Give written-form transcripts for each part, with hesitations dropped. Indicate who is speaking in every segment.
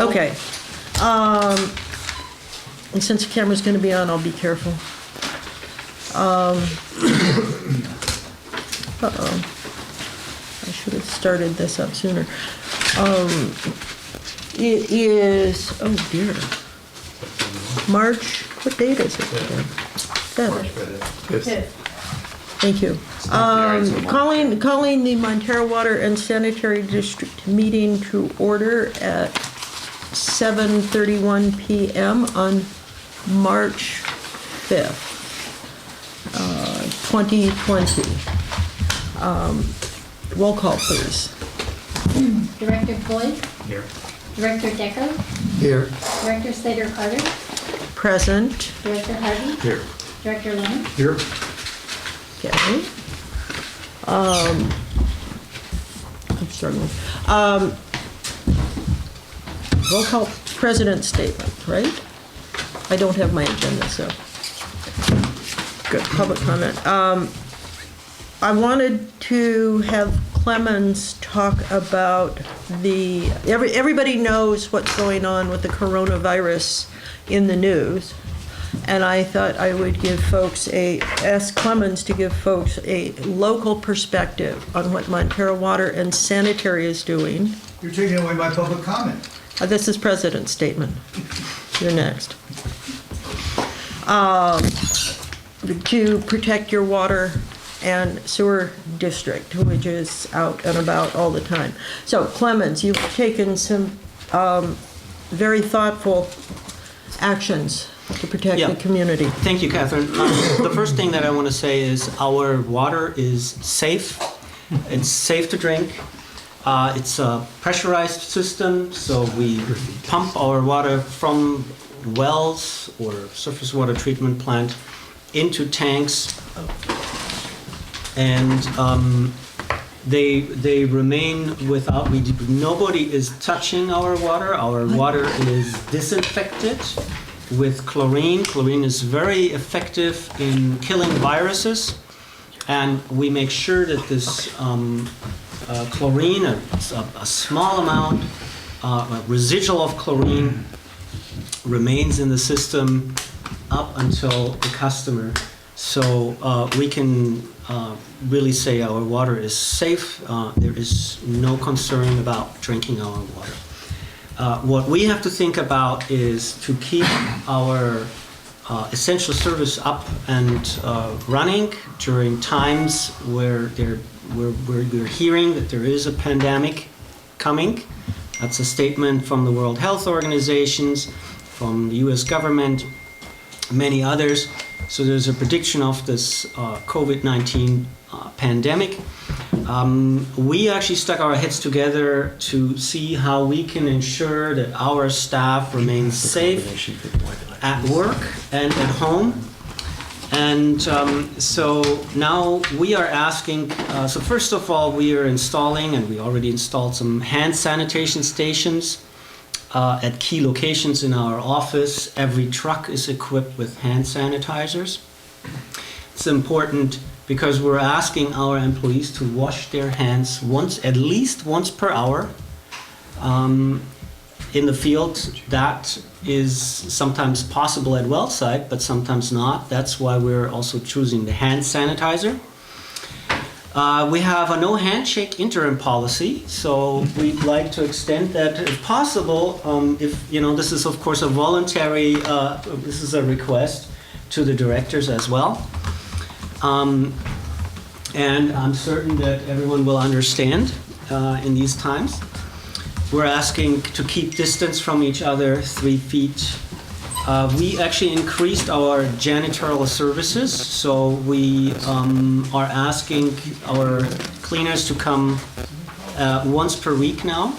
Speaker 1: Okay. And since the camera's going to be on, I'll be careful. Uh-oh. I should have started this up sooner. It is, oh dear, March, what date is it today? Fifth. Thank you. Calling the Montara Water and Sanitary District meeting to order at 7:31 p.m. on March 5th, 2020. Roll call, please.
Speaker 2: Director Floyd?
Speaker 3: Here.
Speaker 2: Director Deco?
Speaker 3: Here.
Speaker 2: Director Slater-Carter?
Speaker 1: Present.
Speaker 2: Director Harvey?
Speaker 3: Here.
Speaker 2: Director Lemon?
Speaker 3: Here.
Speaker 1: Okay. I'm struggling. Roll call, president's statement, right? I don't have my agenda, so. Good, public comment. I wanted to have Clemens talk about everybody knows what's going on with the coronavirus in the news. And I thought I would ask Clemens to give folks a local perspective on what Montara Water and Sanitary is doing.
Speaker 4: You're taking away my public comment.
Speaker 1: This is President's statement. You're next. To protect your water and sewer district, which is out and about all the time. So Clemens, you've taken some very thoughtful actions to protect the community.
Speaker 5: Thank you, Catherine. The first thing that I want to say is our water is safe. It's safe to drink. It's a pressurized system, so we pump our water from wells or surface water treatment plant into tanks, and they remain without. Nobody is touching our water. Our water is disinfected with chlorine. Chlorine is very effective in killing viruses, and we make sure that this chlorine, a small amount, a residual of chlorine, remains in the system up until the customer. So we can really say our water is safe. There is no concern about drinking our water. What we have to think about is to keep our essential service up and running during times where we're hearing that there is a pandemic coming. That's a statement from the World Health Organizations, from the US government, many others. So there's a prediction of this COVID-19 pandemic. We actually stuck our heads together to see how we can ensure that our staff remains safe at work and at home. And so now we are asking, so first of all, we are installing, and we already installed some hand sanitation stations at key locations in our office. Every truck is equipped with hand sanitizers. It's important because we're asking our employees to wash their hands at least once per hour. In the field, that is sometimes possible at well site, but sometimes not. That's why we're also choosing the hand sanitizer. We have a no handshake interim policy, so we'd like to extend that if possible. This is of course a voluntary, this is a request to the directors as well. And I'm certain that everyone will understand in these times. We're asking to keep distance from each other, 3 feet. We actually increased our janitorial services, so we are asking our cleaners to come once per week now.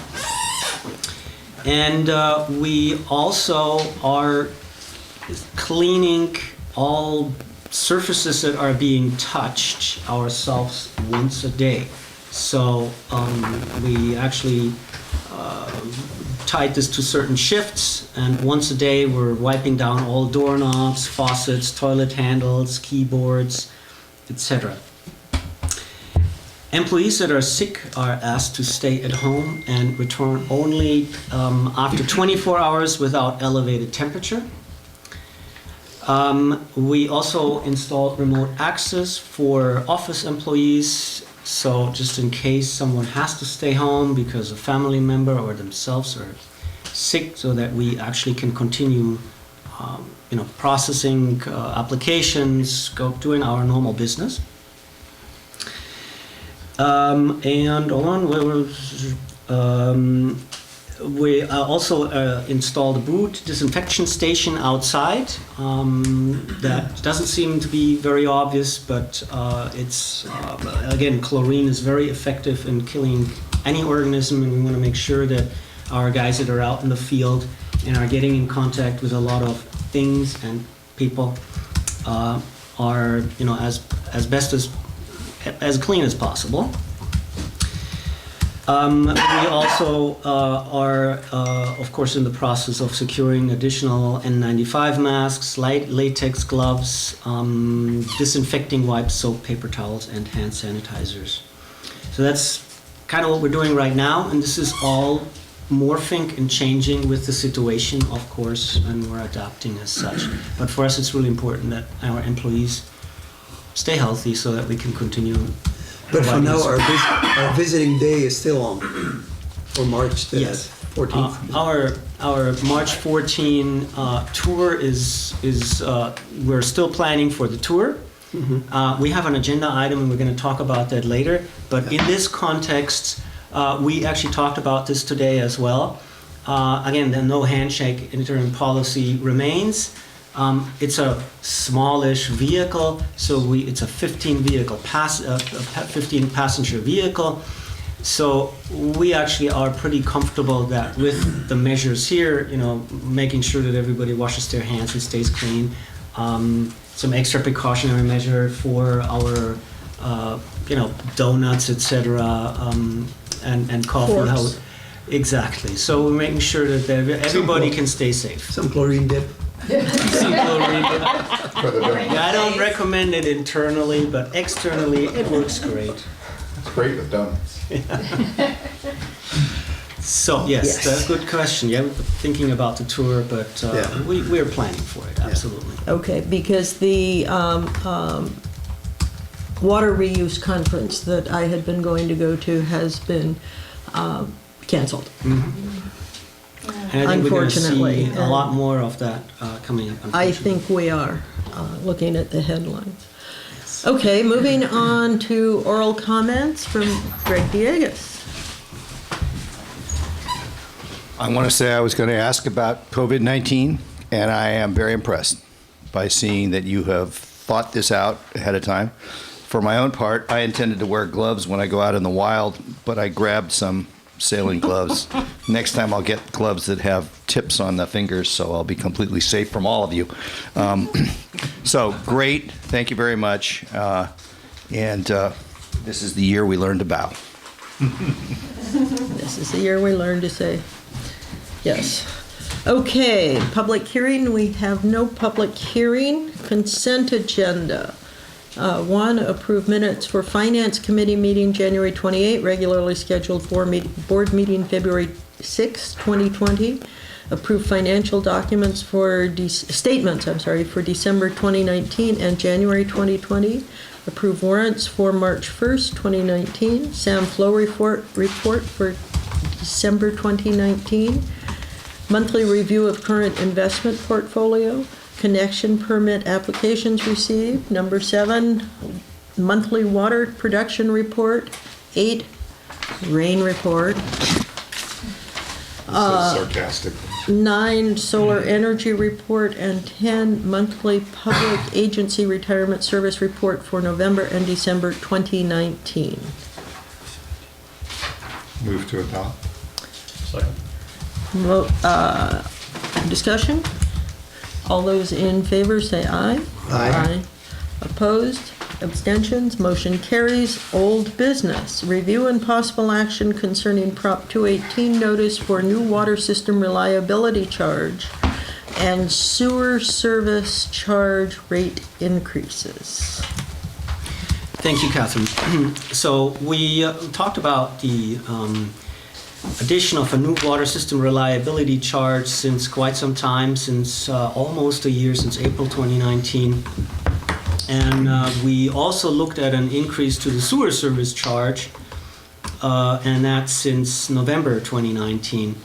Speaker 5: And we also are cleaning all surfaces that are being touched ourselves once a day. So we actually tied this to certain shifts, and once a day we're wiping down all doorknobs, faucets, toilet handles, keyboards, etc. Employees that are sick are asked to stay at home and return only after 24 hours without elevated temperature. We also installed remote access for office employees, so just in case someone has to stay home because a family member or themselves are sick, so that we actually can continue processing applications, doing our normal business. We also installed a boot disinfection station outside. That doesn't seem to be very obvious, but it's again, chlorine is very effective in killing any organism, and we want to make sure that our guys that are out in the field and are getting in contact with a lot of things and people are, as best as clean as possible. We also are, of course, in the process of securing additional N95 masks, latex gloves, disinfecting wipes, soap, paper towels, and hand sanitizers. So that's kind of what we're doing right now, and this is all morphing and changing with the situation, of course, and we're adapting as such. But for us, it's really important that our employees stay healthy so that we can continue.
Speaker 3: But for now, our visiting day is still on, for March the
Speaker 5: Yes.
Speaker 3: 14th.
Speaker 5: Our March 14 tour is we're still planning for the tour. We have an agenda item, and we're going to talk about that later. But in this context, we actually talked about this today as well. Again, the no handshake interim policy remains. It's a smallish vehicle, so it's a 15 passenger vehicle. So we actually are pretty comfortable that with the measures here, making sure that everybody washes their hands and stays clean. Some extra precautionary measure for our, donuts, etc., and coffee.
Speaker 1: Forks.
Speaker 5: Exactly. So we're making sure that everybody can stay safe.
Speaker 3: Some chlorine dip.
Speaker 5: Yeah, I don't recommend it internally, but externally it works great.
Speaker 6: It's great with donuts.
Speaker 5: So yes, that's a good question. Yeah, we're thinking about the tour, but we're planning for it, absolutely.
Speaker 1: Okay, because the water reuse conference that I had been going to go to has been canceled.
Speaker 5: And I think we're going to
Speaker 1: Unfortunately,
Speaker 5: see a lot more of that coming up.
Speaker 1: I think we are, looking at the headlines. Okay, moving on to oral comments from Greg Diegas.
Speaker 7: I want to say I was going to ask about COVID-19, and I am very impressed by seeing that you have thought this out ahead of time. For my own part, I intended to wear gloves when I go out in the wild, but I grabbed some sailing gloves. Next time I'll get gloves that have tips on the fingers, so I'll be completely safe from all of you. So great, thank you very much. And this is the year we learn to bow.
Speaker 1: This is the year we learn to say yes. Okay, public hearing, we have no public hearing. Consent agenda. One, approve minutes for Finance Committee meeting January 28, regularly scheduled board meeting February 6, 2020. Approve financial documents for statements for December 2019 and January 2020. Approve warrants for March 1st, 2019. SAM flow report for December 2019. Monthly review of current investment portfolio. Connection permit applications received. Number 7, monthly water production report. 8, rain report.
Speaker 6: Sarcastic.
Speaker 1: 9, solar energy report, and 10, monthly public agency retirement service report for November and December 2019.
Speaker 6: Move to adopt.
Speaker 1: Discussion? All those in favor say aye.
Speaker 3: Aye.
Speaker 1: Opposed? Abstentions? Motion carries. Old business. Review and possible action concerning Prop 218 notice for new water system reliability charge and sewer service charge rate increases.
Speaker 5: Thank you, Catherine. So we talked about the addition of a new water system reliability charge since quite some time, since almost a year, since April 2019. And we also looked at an increase to the sewer service charge, and that's since November 2019.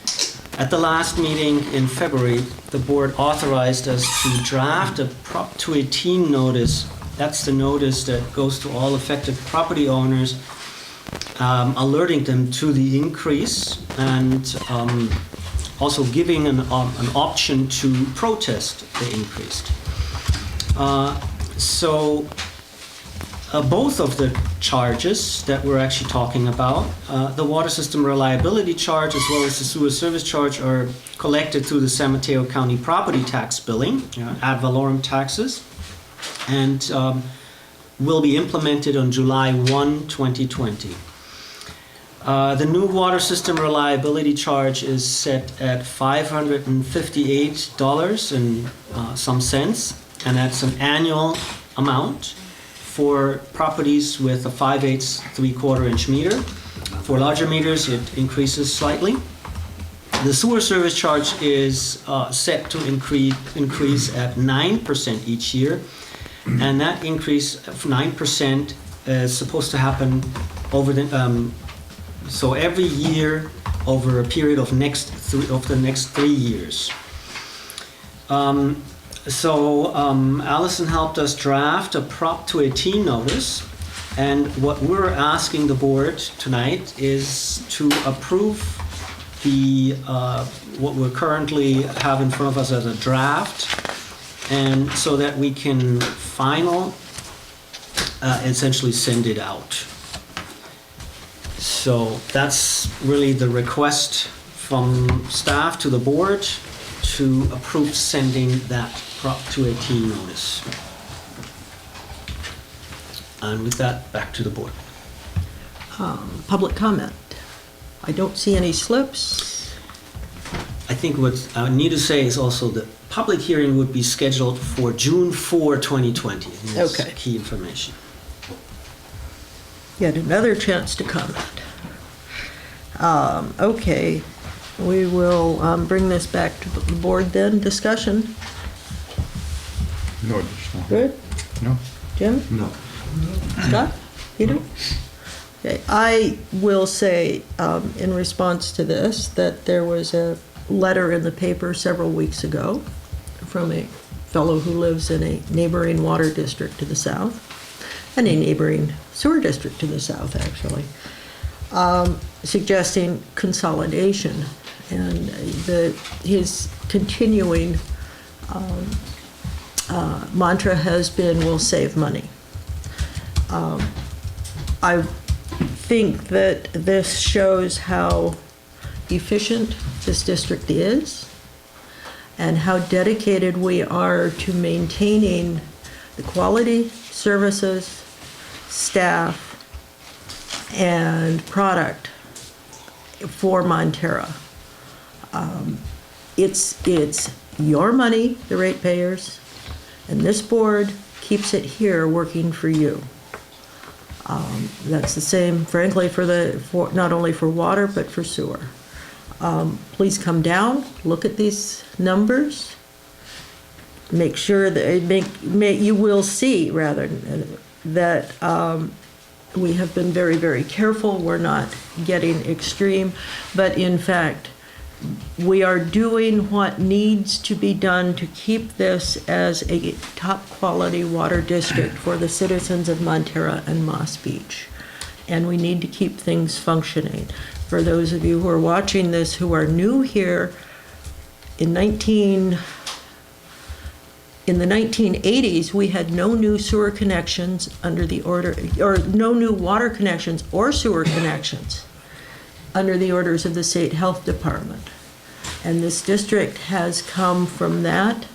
Speaker 5: At the last meeting in February, the board authorized us to draft a Prop 218 notice. That's the notice that goes to all affected property owners, alerting them to the increase and also giving an option to protest the increase. Both of the charges that we're actually talking about, the water system reliability charge as well as the sewer service charge, are collected through the San Mateo County property tax billing, ad valorem taxes, and will be implemented on July 1, 2020. The new water system reliability charge is set at $558 and some cents, and that's an annual amount for properties with a 5/8 3/4-inch meter. For larger meters, it increases slightly. The sewer service charge is set to increase at 9% each year, and that increase of 9% is supposed to happen over the so every year over a period of the next 3 years. Allison helped us draft a Prop 218 notice, and what we're asking the board tonight is to approve the what we currently have in front of us as a draft, and so that we can essentially send it out. So that's really the request from staff to the board to approve sending that Prop 218 notice. And with that, back to the board.
Speaker 1: Public comment. I don't see any slips.
Speaker 5: I think what I need to say is also the public hearing would be scheduled for June 4, 2020. That's
Speaker 1: Okay.
Speaker 5: key information.
Speaker 1: Yet another chance to comment. Okay, we will bring this back to the board then. Discussion.
Speaker 6: No additional.
Speaker 1: Good?
Speaker 6: No.
Speaker 1: Jim?
Speaker 3: No.
Speaker 1: Scott? Peter? Okay, I will say in response to this that there was a letter in the paper several weeks ago from a fellow who lives in a neighboring water district to the south, and a neighboring sewer district to the south, actually, suggesting consolidation, and his continuing mantra has been, we'll save money. I think that this shows how efficient this district is and how dedicated we are to maintaining the quality services, staff, and product for Montara. It's your money, the ratepayers, and this board keeps it here working for you. That's the same, frankly, for not only for water, but for sewer. Please come down, look at these numbers, make sure that you will see, rather, that we have been very, very careful. We're not getting extreme, but in fact, we are doing what needs to be done to keep this as a top quality water district for the citizens of Montara and Moss Beach. And we need to keep things functioning. For those of you who are watching this who are new here, in the 1980s, we had no new sewer connections under the order, or no new water connections or sewer connections under the orders of the State Health Department. And this district has come from that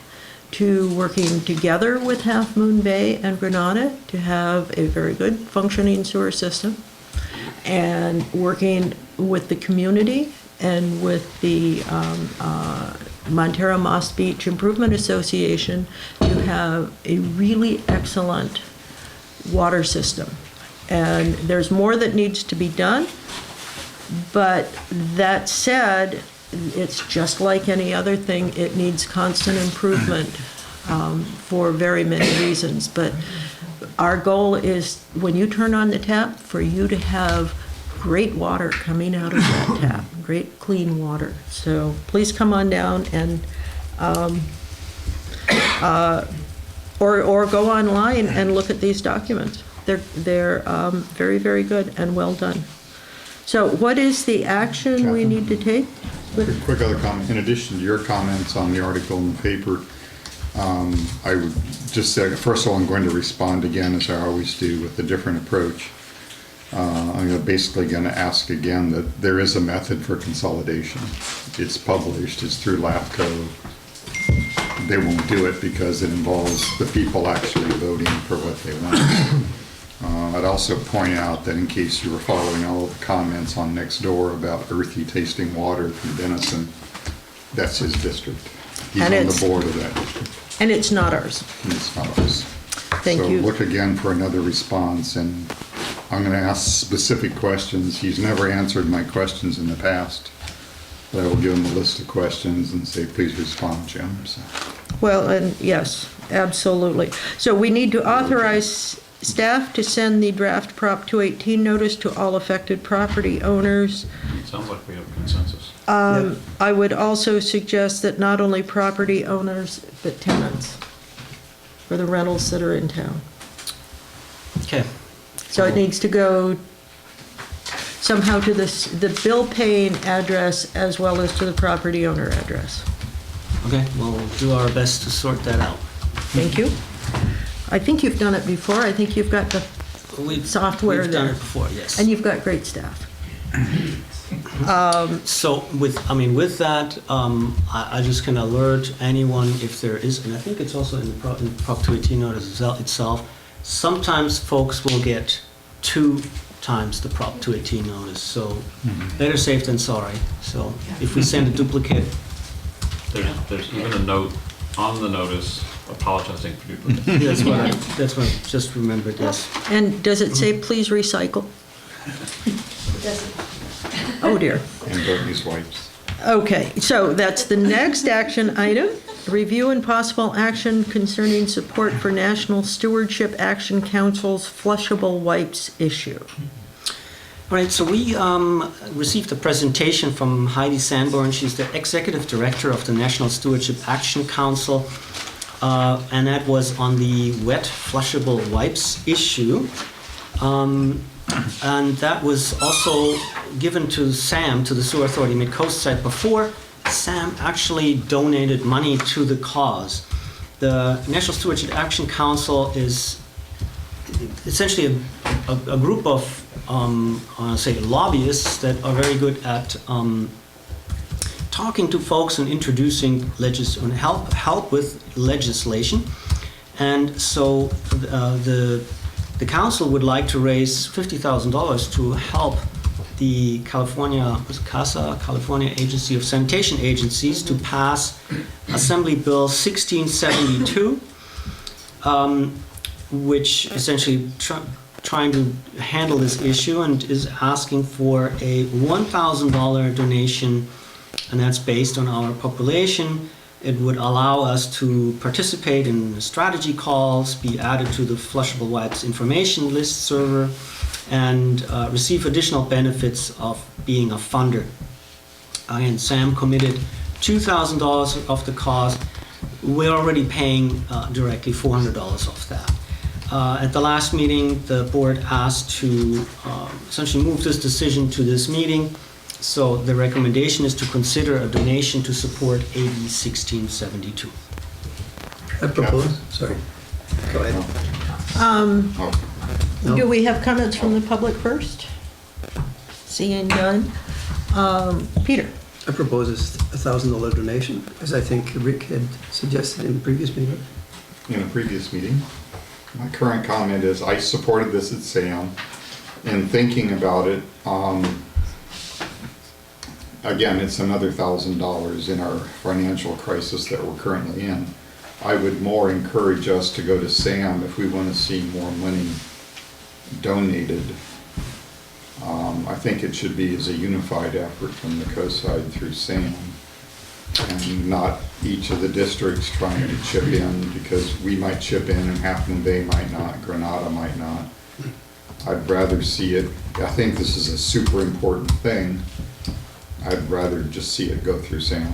Speaker 1: to working together with Half Moon Bay and Granada to have a very good functioning sewer system, and working with the community and with the Montara Moss Beach Improvement Association to have a really excellent water system. And there's more that needs to be done. But that said, it's just like any other thing, it needs constant improvement for very many reasons. But our goal is, when you turn on the tap, for you to have great water coming out of that tap, great clean water. So please come on down and, or go online and look at these documents. They're very, very good and well done. So what is the action we need to take?
Speaker 6: Quick other comment. In addition to your comments on the article in the paper, I would just say, first of all, I'm going to respond again, as I always do, with a different approach. I'm basically going to ask again that there is a method for consolidation. It's published. It's through LAFCO. They won't do it because it involves the people actually voting for what they want. I'd also point out that in case you were following all of the comments on Nextdoor about earthy tasting water from Denison, that's his district. He's
Speaker 1: And
Speaker 6: on
Speaker 1: it's-
Speaker 6: the board of that district.
Speaker 1: And it's not ours.
Speaker 6: And it's not ours.
Speaker 1: Thank you.
Speaker 6: So look again for another response, and I'm going to ask specific questions. He's never answered my questions in the past, but I will give him a list of questions and say, please respond, Jim. So.
Speaker 1: Well, and yes, absolutely. So we need to authorize staff to send the draft Prop 218 notice to all affected property owners.
Speaker 8: Sounds like we have a consensus.
Speaker 1: I would also suggest that not only property owners, but tenants for the rentals that are in town.
Speaker 5: Okay.
Speaker 1: So it needs to go somehow to the bill paying address as well as to the property owner address.
Speaker 5: Okay, we'll do our best to sort that out.
Speaker 1: Thank you. I think you've done it before. I think you've got the software
Speaker 5: We've done
Speaker 1: there.
Speaker 5: it before, yes.
Speaker 1: And you've got great staff.
Speaker 5: So with that, I just can alert anyone if there is, and I think it's also in the Prop 218 notice itself, sometimes folks will get 2 times the Prop 218 notice, so better safe than sorry. So if we send a duplicate.
Speaker 8: There's even a note on the notice apologizing for duplicate.
Speaker 5: That's what I just remembered, yes.
Speaker 1: And does it say, please recycle? Oh, dear.
Speaker 6: And don't use wipes.
Speaker 1: Okay, so that's the next action item. Review and possible action concerning support for National Stewardship Action Council's flushable wipes issue.
Speaker 5: All right, so we received a presentation from Heidi Sanborn. She's the Executive Director of the National Stewardship Action Council, and that was on the wet flushable wipes issue. And that was also given to SAM, to the Sewer Authority Mid-Coast site, before SAM actually donated money to the cause. The National Stewardship Action Council is essentially a group of, say, lobbyists that are very good at talking to folks and introducing and help with legislation. And so the council would like to raise $50,000 to help the California Agency of Sanitation Agencies to pass Assembly Bill 1672, which essentially trying to handle this issue and is asking for a $1,000 donation, and that's based on our population. It would allow us to participate in strategy calls, be added to the Flushable Wipes information list server, and receive additional benefits of being a funder. And Sam committed $2,000 of the cost. We're already paying directly $400 of that. At the last meeting, the board asked to essentially move this decision to this meeting. So the recommendation is to consider a donation to support AB 1672.
Speaker 3: I propose, sorry, go ahead. No.
Speaker 1: Do we have comments from the public first? Seeing none. Peter?
Speaker 3: I propose a $1,000 donation, as I think Rick had suggested in the previous meeting.
Speaker 6: In a previous meeting. My current comment is I supported this at SAM. In thinking about it, again, it's another $1,000 in our financial crisis that we're currently in. I would more encourage us to go to SAM if we want to see more money donated. I think it should be as a unified effort from the coast-side through SAM, and not each of the districts trying to chip in, because we might chip in and Half Moon Bay might not, Granada might not. I'd rather see it, I think this is a super important thing. I'd rather just see it go through SAM,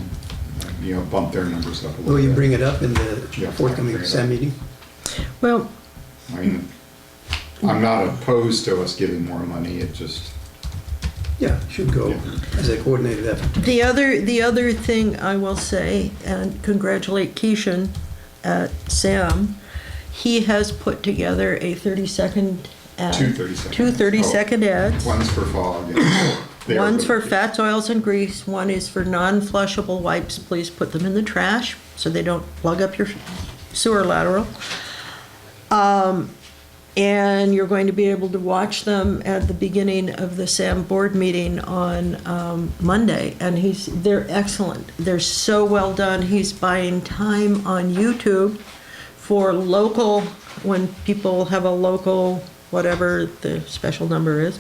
Speaker 6: you know, bump their numbers up a little bit.
Speaker 3: Will you bring it up in the
Speaker 6: Yeah,
Speaker 3: forthcoming
Speaker 6: bring it
Speaker 3: SAM
Speaker 6: up.
Speaker 3: meeting?
Speaker 1: Well,
Speaker 6: I mean, I'm not opposed to us giving more money, it just,
Speaker 3: Yeah, should go as a coordinated effort.
Speaker 1: the other thing I will say, and congratulate Keishan at Sam, he has put together a 30-second ad.
Speaker 6: Two 30-second
Speaker 1: Two
Speaker 6: ads.
Speaker 1: 30-second ads.
Speaker 6: one's for fog. and they are
Speaker 1: One's for
Speaker 6: good.
Speaker 1: fats, oils, and grease. One is for non-flushable wipes. Please put them in the trash so they don't plug up your sewer lateral. And you're going to be able to watch them at the beginning of the SAM board meeting on Monday. And they're excellent. They're so well done. He's buying time on YouTube for local, when people have a local, whatever the special number is,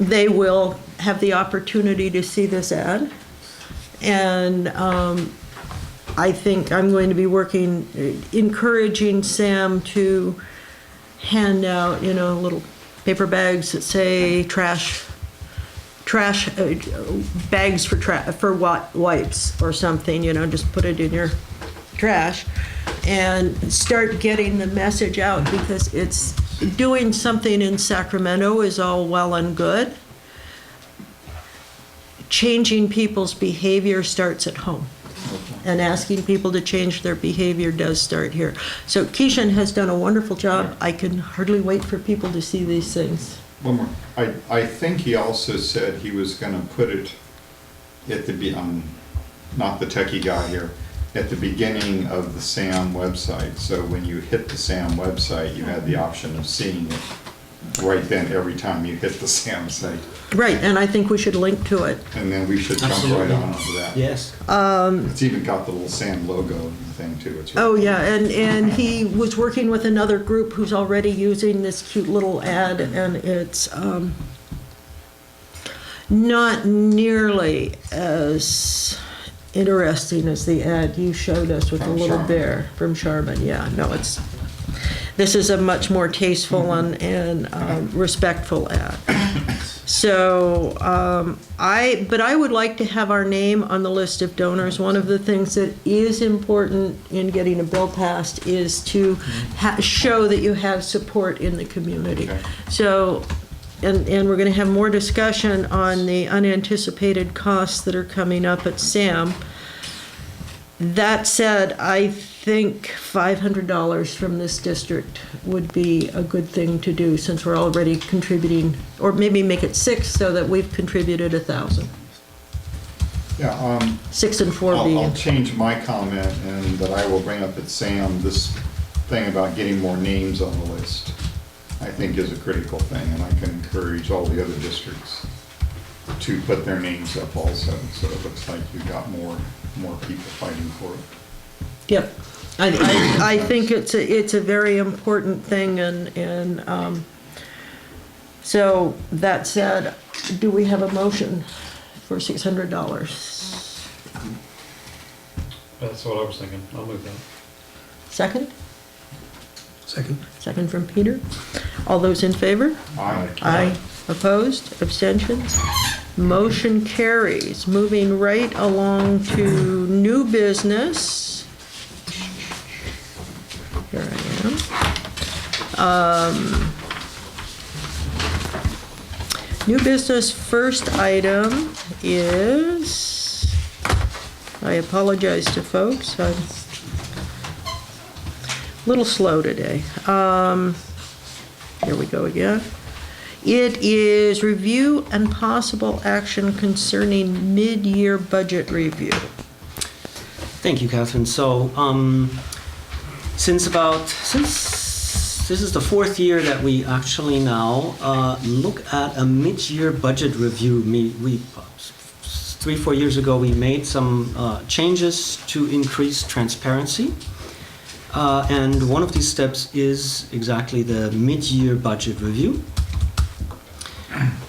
Speaker 1: they will have the opportunity to see this ad. And I think I'm going to be encouraging Sam to hand out, little paper bags that say trash bags for wipes or something, just put it in your trash and start getting the message out, because it's doing something in Sacramento is all well and good. Changing people's behavior starts at home. And asking people to change their behavior does start here. So Keishan has done a wonderful job. I can hardly wait for people to see these things.
Speaker 6: One more. I think he also said he was gonna put it at not the techie guy here, at the beginning of the SAM website. So when you hit the SAM website, you had the option of seeing it right then every time you hit the SAM site.
Speaker 1: Right, and I think we should link to it.
Speaker 6: And then we should jump
Speaker 5: Absolutely.
Speaker 6: right on to that.
Speaker 5: Yes.
Speaker 6: It's even got the little SAM logo thing too. It's
Speaker 1: Oh,
Speaker 6: really-
Speaker 1: yeah, and he was working with another group who's already using this cute little ad, and it's not nearly as interesting as the ad you showed us with the
Speaker 6: From
Speaker 1: little
Speaker 6: Charmin.
Speaker 1: bear from Charmin. Yeah, no, this is a much more tasteful and respectful ad. So, but I would like to have our name on the list of donors. One of the things that is important in getting a bill passed is to show that you have support in the community.
Speaker 6: Okay.
Speaker 1: So, and we're gonna have more discussion on the unanticipated costs that are coming up at SAM. That said, I think $500 from this district would be a good thing to do, since we're already contributing, or maybe make it 6 so that we've contributed 1,000.
Speaker 6: Yeah,
Speaker 1: 6 and 4
Speaker 6: I'll
Speaker 1: being.
Speaker 6: change my comment, and that I will bring up at SAM, this thing about getting more names on the list, I think is a critical thing, and I can encourage all the other districts to put their names up also, so it looks like you've got more people fighting for it.
Speaker 1: Yep. I think it's a very important thing, and so that said, do we have a motion for $600?
Speaker 8: That's what I was thinking. I'll move that.
Speaker 1: Second?
Speaker 3: Second.
Speaker 1: Second from Peter. All those in favor?
Speaker 6: Aye.
Speaker 1: Aye. Opposed? Abstentions? Motion carries. Moving right along to new business. Here I am. New business, first item is, I apologize to folks, I'm a little slow today. Here we go again. It is review and possible action concerning mid-year budget review.
Speaker 5: Thank you, Catherine. So, since this is the 4th year that we actually now look at a mid-year budget review. We 3-4 years ago we made some changes to increase transparency. And one of these steps is exactly the mid-year budget review.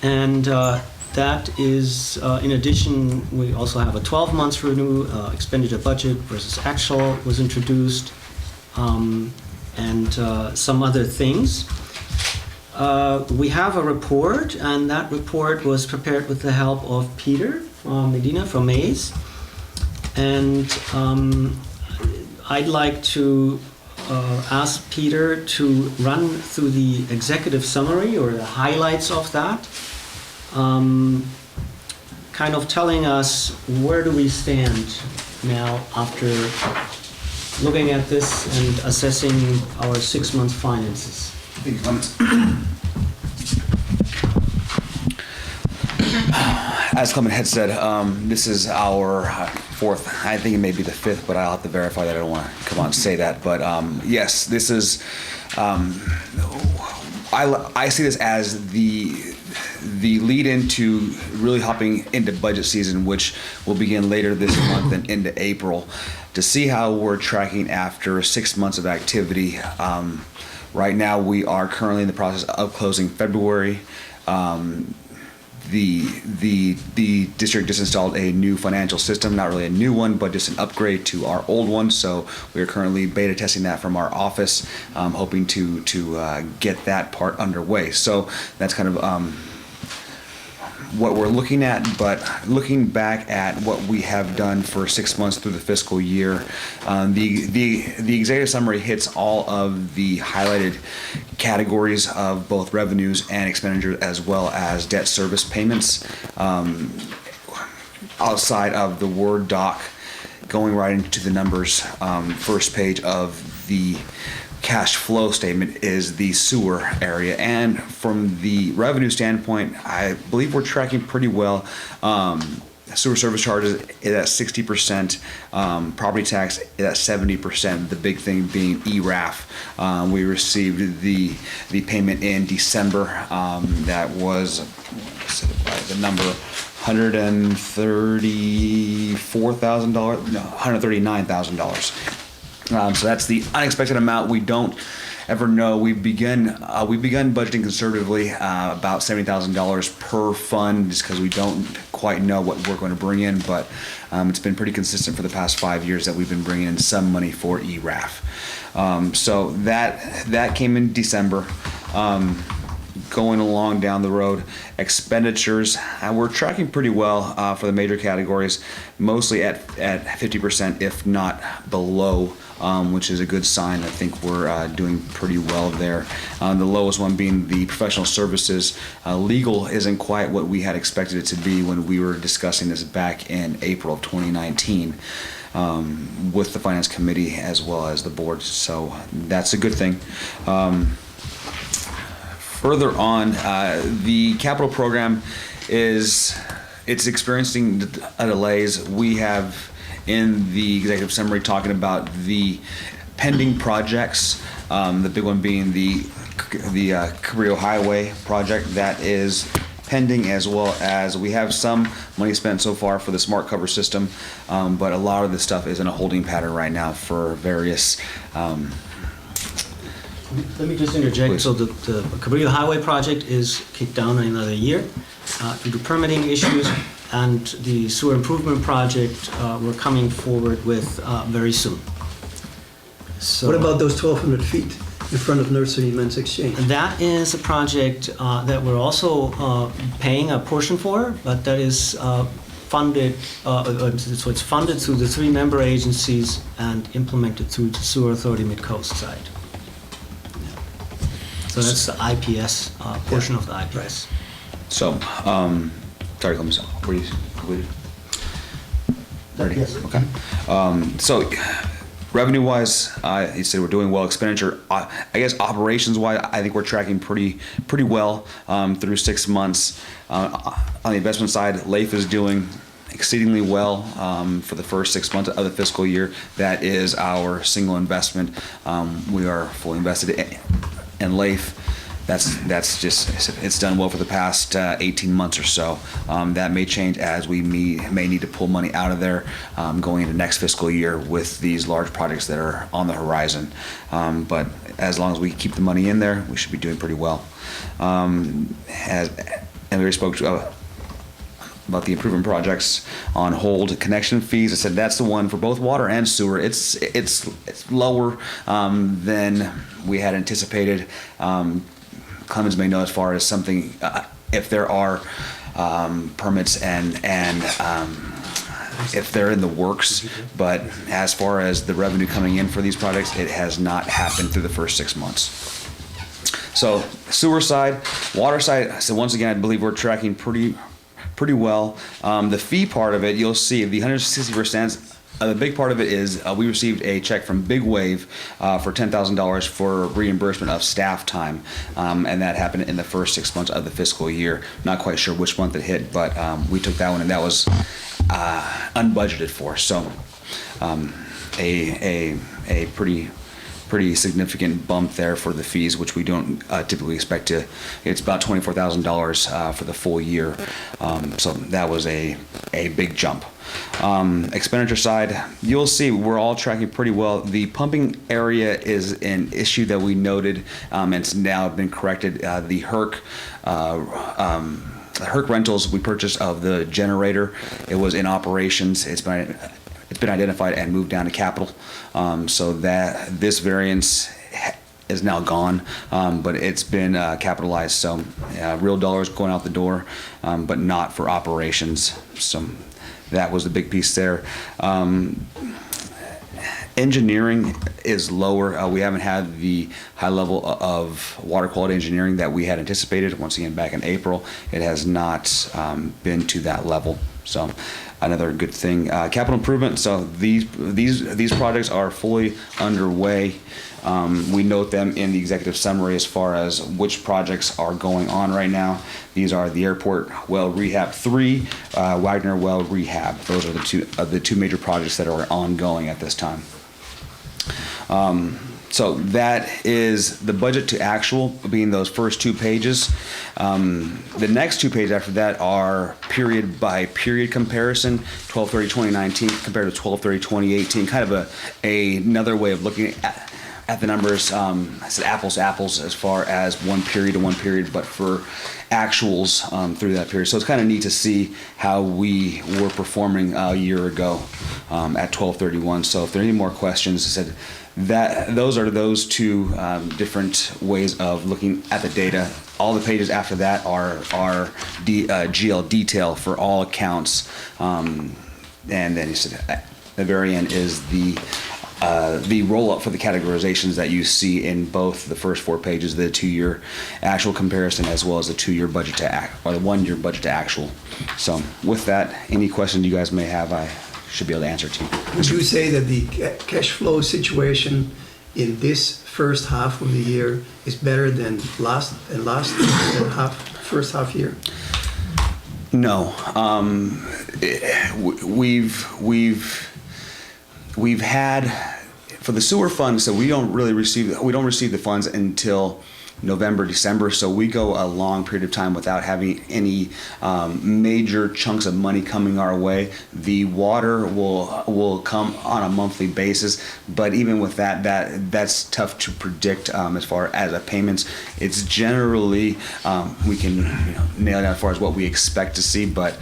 Speaker 5: And that is, in addition, we also have a 12-month renew expenditure budget versus actual was introduced, and some other things. We have a report, and that report was prepared with the help of Peter Medina from Maze. And I'd like to ask Peter to run through the executive summary or the highlights of that, kind of telling us where do we stand now after looking at this and assessing our 6-month finances.
Speaker 9: As Clement had said, this is our fourth, I think it may be the fifth, but I'll have to verify that. I don't want to come on and say that. But yes, this is, I see this as the lead into really hopping into budget season, which will begin later this month and into April, to see how we're tracking after 6 months of activity. Right now, we are currently in the process of closing February. The district just installed a new financial system, not really a new one, but just an upgrade to our old one. So we are currently beta testing that from our office, hoping to get that part underway. So that's kind of what we're looking at, but looking back at what we have done for 6 months through the fiscal year, the executive summary hits all of the highlighted categories of both revenues and expenditures, as well as debt service payments. Outside of the Word doc, going right into the numbers, first page of the cash flow statement is the sewer area, and from the revenue standpoint, I believe we're tracking pretty well. Sewer service charges is at 60%, property tax is at 70%. The big thing being ERAF. We received the payment in December. That was the number $134,000. No, $139,000. So that's the unexpected amount. We don't ever know. We've begun budgeting conservatively, about $70,000 per fund, just because we don't quite know what we're going to bring in. But it's been pretty consistent for the past 5 years that we've been bringing in some money for ERAF. So that came in December. Going along down the road, expenditures, we're tracking pretty well for the major categories, mostly at 50%, if not below, which is a good sign. I think we're doing pretty well there. The lowest one being the professional services. Legal isn't quite what we had expected it to be when we were discussing this back in April of 2019 with the Finance Committee as well as the board, so that's a good thing. Further on, the capital program it's experiencing delays. We have in the executive summary talking about the pending projects, the big one being the Cabrillo Highway project that is pending, as well as we have some money spent so far for the smart cover system, but a lot of this stuff is in a holding pattern right now for various
Speaker 5: Let me just interject.
Speaker 9: Please.
Speaker 5: So the Cabrillo Highway project is kicked down another year due to permitting issues, and the sewer improvement project we're coming forward with very soon. So
Speaker 3: What about those 1,200 feet in front of Nursery Men's Exchange?
Speaker 5: that is a project that we're also paying a portion for, but that is funded, so it's funded through the 3 member agencies and implemented through the Sewer Authority Mid-Coast side. So that's the IPS portion of the IPS.
Speaker 9: So, sorry, Clemens, were you completed?
Speaker 5: Yes.
Speaker 9: Okay. So, revenue-wise, you said we're doing well. Expenditure, I guess operations-wise, I think we're tracking pretty well through 6 months. On the investment side, LAIF is doing exceedingly well for the first 6 months of the fiscal year. That is our single investment. We are fully invested in LAIF. that's just, it's done well for the past 18 months or so. That may change as we may need to pull money out of there going into next fiscal year with these large projects that are on the horizon. But as long as we keep the money in there, we should be doing pretty well. And we already spoke to, about the improvement projects on hold. Connection fees, I said that's the one for both water and sewer. It's lower than we had anticipated. Clemens may know as far as something, if there are permits and if they're in the works, but as far as the revenue coming in for these projects, it has not happened through the first 6 months. So sewer side, water side, so once again, I believe we're tracking pretty well. The fee part of it, you'll see the 160%. The big part of it is we received a check from Big Wave for $10,000 for reimbursement of staff time, and that happened in the first 6 months of the fiscal year. Not quite sure which month it hit, but we took that one, and that was unbudgeted for. So a pretty significant bump there for the fees, which we don't typically expect to. It's about $24,000 for the full year. So that was a big jump. Expenditure side, you'll see we're all tracking pretty well. The pumping area is an issue that we noted, and it's now been corrected. The Herc rentals we purchased of the generator, it was in operations. It's been identified and moved down to capital, so that this variance is now gone, but it's been capitalized. So real dollars going out the door, but not for operations. So that was the big piece there. Engineering is lower. We haven't had the high level of water quality engineering that we had anticipated. Once again, back in April, it has not been to that level. So another good thing. Capital improvement. So these projects are fully underway. We note them in the executive summary as far as which projects are going on right now. These are the Airport Well Rehab 3, Wagner Well Rehab. Those are the two major projects that are ongoing at this time. So that is the budget to actual, being those first 2 pages. The next 2 pages after that are period by period comparison, 12/30/2019 compared to 12/30/2018. Kind of another way of looking at the numbers. I said apples to apples as far as one period to one period, but for actuals through that period. So it's kind of neat to see how we were performing a year ago at 12/31. So if there are any more questions, I said that those are those 2 different ways of looking at the data. All the pages after that are GL detail for all accounts, and then you said at the very end is the roll-up for the categorizations that you see in both the first 4 pages, the 2-year actual comparison as well as the 2-year budget to or the 1-year budget to actual. So with that, any questions you guys may have, I should be able to answer to you.
Speaker 3: Would you say that the cash flow situation in this first half of the year is better than first half year?
Speaker 9: No, we've had for the sewer fund, so we don't receive the funds until November, December, so we go a long period of time without having any major chunks of money coming our way. The water will come on a monthly basis, but even with that's tough to predict as far as the payments. It's generally we can nail it out as far as what we expect to see, but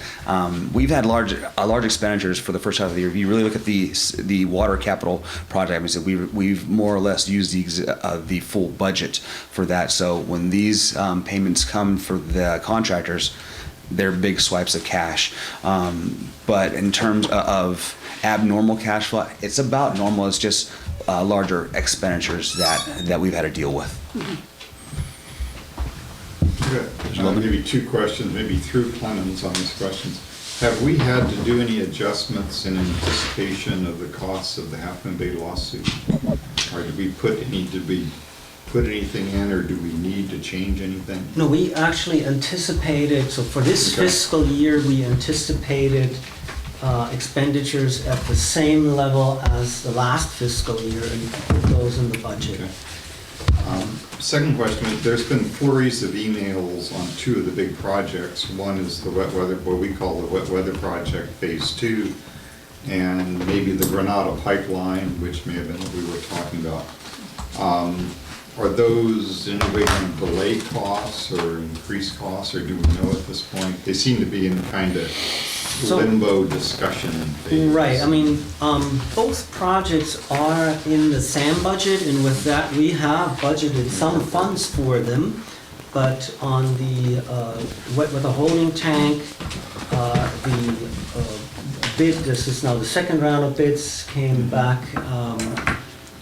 Speaker 9: we've had large expenditures for the first half of the year. If you really look at the water capital project, I mean, so we've more or less used the full budget for that. So when these payments come for the contractors, they're big swipes of cash. But in terms of abnormal cash flow, it's about normal. It's just larger expenditures that we've had to deal with.
Speaker 6: Good. Maybe 2 questions, maybe through Clemens on these questions. Have we had to do any adjustments in anticipation of the costs of the Half Moon Bay lawsuit? Or did we put anything in, or do we need to change anything?
Speaker 5: No, we actually anticipated, so for this fiscal year, we anticipated expenditures at the same level as the last fiscal year and put those in the budget.
Speaker 6: Okay. Second question, there's been flurries of emails on two of the big projects. One is the wet weather, what we call the wet weather project, phase 2, and maybe the Granada pipeline, which may have been what we were talking about. Are those in any way going to delay costs or increase costs, or do we know at this point? They seem to be in kind of limbo discussion phase.
Speaker 5: Right, I mean, both projects are in the SAM budget, and with that, we have budgeted some funds for them. But on the wet weather holding tank, the bid, this is now the second round of bids, came back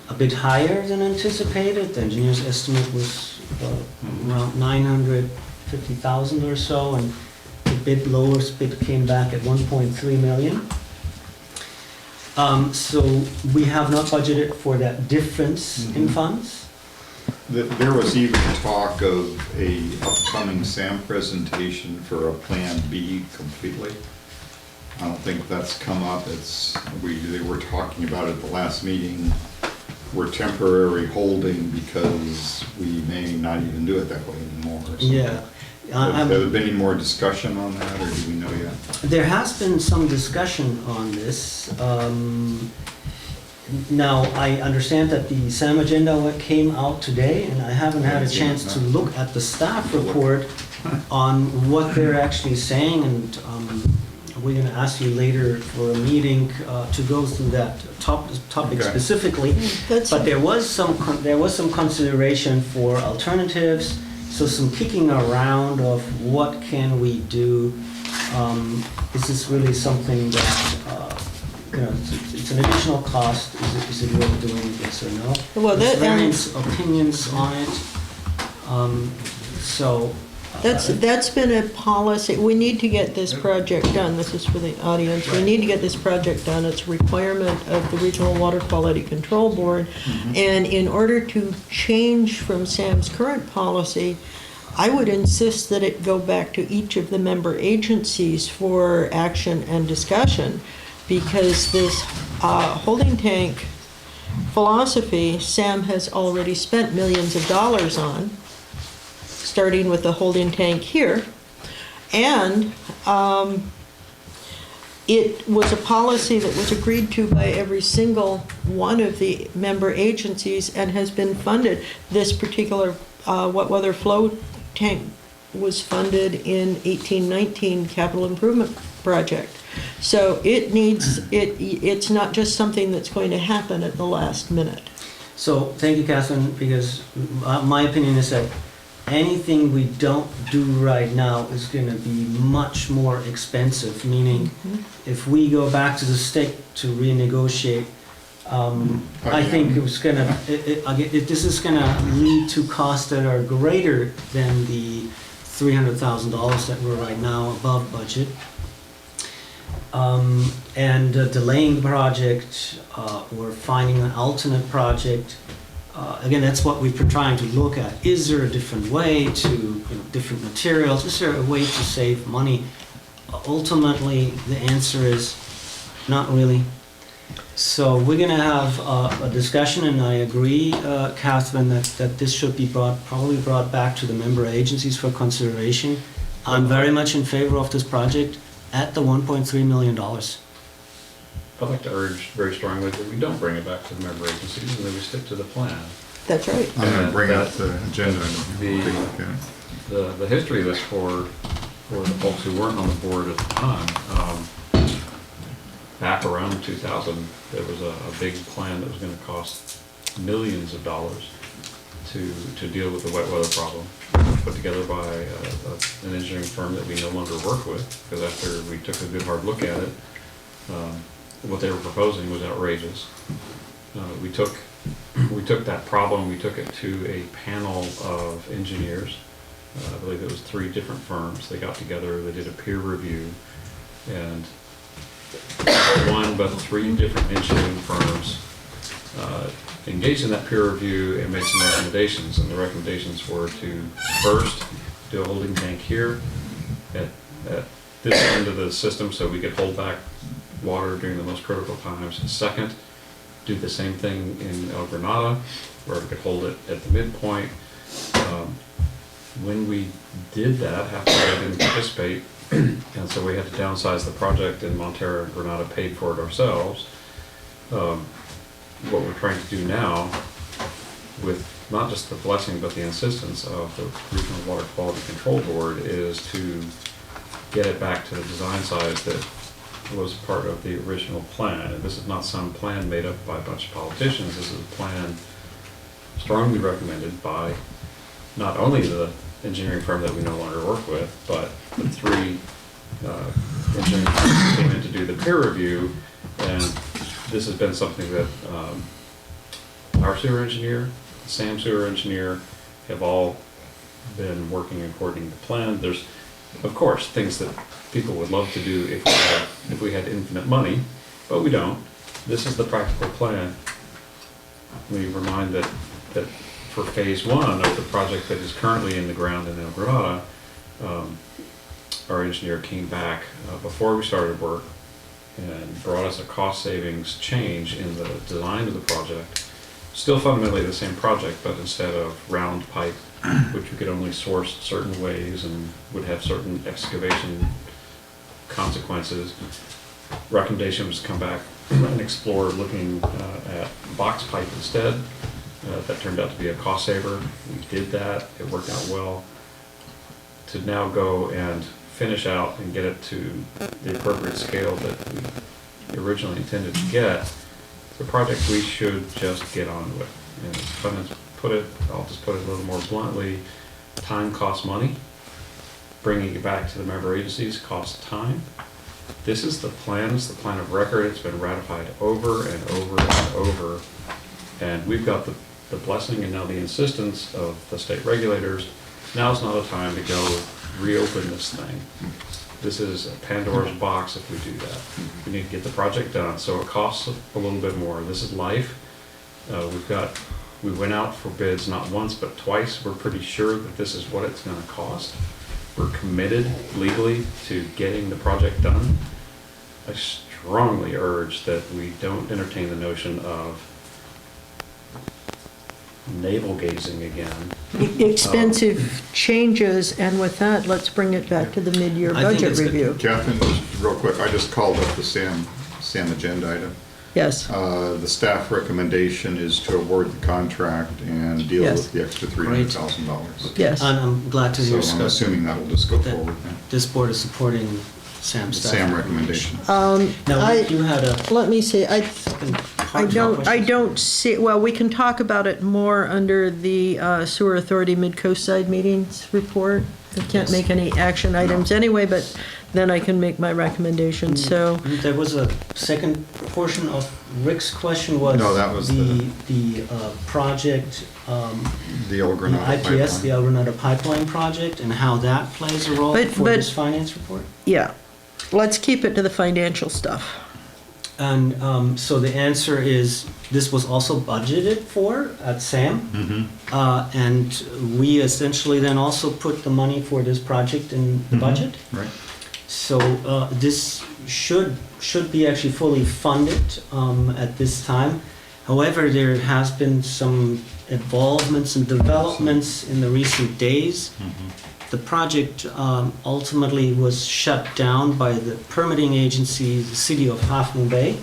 Speaker 5: a bit higher than anticipated. The engineer's estimate was around 950,000 or so, and the bid lowest bid came back at 1.3 million. So we have not budgeted for that difference in funds.
Speaker 6: There was even talk of a upcoming SAM presentation for a Plan B completely. I don't think that's come up. They were talking about it at the last meeting. We're temporary holding because we may not even do it that way anymore. So
Speaker 5: Yeah.
Speaker 6: Have there been any more discussion on that, or do we know yet?
Speaker 5: There has been some discussion on this. Now, I understand that the SAM agenda came out today, and I haven't had a chance to look at the staff report on what they're actually saying, and we're going to ask you later for a meeting to go through that topic
Speaker 6: Okay.
Speaker 5: specifically. But there was some consideration for alternatives, so some kicking around of what can we do. Is this really something that it's an additional cost? Is it worth doing, yes or no?
Speaker 1: Well,
Speaker 5: There's various opinions on it.
Speaker 1: That's been a policy. We need to get this project done. This is for the audience. We need to get this project done. It's a requirement of the Regional Water Quality Control Board. And in order to change from SAM's current policy, I would insist that it go back to each of the member agencies for action and discussion, because this holding tank philosophy, SAM has already spent millions of dollars on, starting with the holding tank here. And it was a policy that was agreed to by every single one of the member agencies and has been funded. This particular wet weather flow tank was funded in 1819 capital improvement project. So it's not just something that's going to happen at the last minute.
Speaker 5: So, thank you, Catherine, because my opinion is that anything we don't do right now is going to be much more expensive, meaning if we go back to the state to renegotiate, I think it's going to, this is going to lead to costs that are greater than the $300,000 that we're right now above budget. And delaying the project or finding an alternate project. Again, that's what we've been trying to look at. Is there a different way to, different materials? Is there a way to save money? Ultimately, the answer is not really. So we're going to have a discussion, and I agree, Catherine, that this should be probably brought back to the member agencies for consideration. I'm very much in favor of this project at the $1.3 million.
Speaker 8: I'd like to urge very strongly that we don't bring it back to the member agencies and that we stick to the plan.
Speaker 1: That's right.
Speaker 6: I'm going to bring
Speaker 8: that-
Speaker 6: up the agenda and take a look at it.
Speaker 8: The history of this for the folks who weren't on the board at the time, back around 2000, there was a big plan that was going to cost millions of dollars to deal with the wet weather problem, put together by an engineering firm that we no longer work with, because after we took a good hard look at it, what they were proposing was outrageous. We took that problem, we took it to a panel of engineers. I believe it was 3 different firms. They got together, they did a peer review, and one but 3 different engineering firms engaged in that peer review and made some recommendations. And the recommendations were to first do a holding tank here at this end of the system so we could hold back water during the most critical times. Second, do the same thing in El Granada, where we could hold it at the midpoint. When we did that, half of it didn't participate, and so we had to downsize the project, and Montara and Granada paid for it ourselves. What we're trying to do now, with not just the blessing but the insistence of the Regional Water Quality Control Board, is to get it back to the design size that was part of the original plan. And this is not some plan made up by a bunch of politicians. This is a plan strongly recommended by not only the engineering firm that we no longer work with, but the three engineering firms that came in to do the peer review. And this has been something that our sewer engineer, the SAM sewer engineer, have all been working according to plan. There's, of course, things that people would love to do if we had infinite money, but we don't. This is the practical plan. We remind that for phase one of the project that is currently in the ground in El Granada, our engineer came back before we started work and brought us a cost savings change in the design of the project. Still fundamentally the same project, but instead of round pipe, which we could only source certain ways and would have certain excavation consequences, recommendation was to come back and explore looking at box pipe instead. That turned out to be a cost saver. We did that, it worked out well. To now go and finish out and get it to the appropriate scale that we originally intended to get, it's a project we should just get on with. And as fun as I'll just put it a little more bluntly, time costs money. Bringing it back to the member agencies costs time. This is the plan, it's the plan of record. It's been ratified over and over and over. And we've got the blessing and now the insistence of the state regulators. Now's not a time to go reopen this thing. This is a Pandora's box if we do that. We need to get the project done, so it costs a little bit more. This is life. We went out for bids not once but twice. We're pretty sure that this is what it's going to cost. We're committed legally to getting the project done. I strongly urge that we don't entertain the notion of navel gazing again.
Speaker 1: Expensive changes, and with that, let's bring it back to the mid-year
Speaker 5: I think
Speaker 1: budget
Speaker 5: it's good.
Speaker 1: review.
Speaker 6: Catherine, just real quick, I just called up the SAM agenda item.
Speaker 1: Yes,
Speaker 6: The staff recommendation is to award the contract and deal
Speaker 1: Yes.
Speaker 6: with the extra $300,000.
Speaker 1: yes.
Speaker 5: And I'm glad to
Speaker 6: So
Speaker 5: hear,
Speaker 6: I'm
Speaker 5: Scott,
Speaker 6: assuming that will just go
Speaker 5: that
Speaker 6: forward now.
Speaker 5: this board is supporting Sam's
Speaker 6: The
Speaker 5: staff.
Speaker 6: SAM recommendation.
Speaker 5: Now, you had a
Speaker 1: Let me see,
Speaker 5: second
Speaker 1: I
Speaker 5: part to your
Speaker 1: don't
Speaker 5: question.
Speaker 1: see, well, we can talk about it more under the Sewer Authority Mid-Coast Side Meetings report. I can't
Speaker 5: Yes.
Speaker 1: make any action items anyway, but then I can make my recommendation, so.
Speaker 5: There was a second portion of Rick's question was
Speaker 6: No, that was
Speaker 5: the project,
Speaker 6: The El
Speaker 5: the
Speaker 6: Granada
Speaker 5: IPS,
Speaker 6: pipeline.
Speaker 5: the El Granada Pipeline Project, and how that plays a role
Speaker 1: But-
Speaker 5: for
Speaker 1: but-
Speaker 5: this finance report.
Speaker 1: Yeah, let's keep it to the financial stuff.
Speaker 5: And so the answer is, this was also budgeted for at SAM. And we essentially then also put the money for this project in the budget.
Speaker 6: Right.
Speaker 5: So this should be actually fully funded at this time. However, there has been some evolvements and developments in the recent days. The project ultimately was shut down by the permitting agency, the city of Half Moon Bay.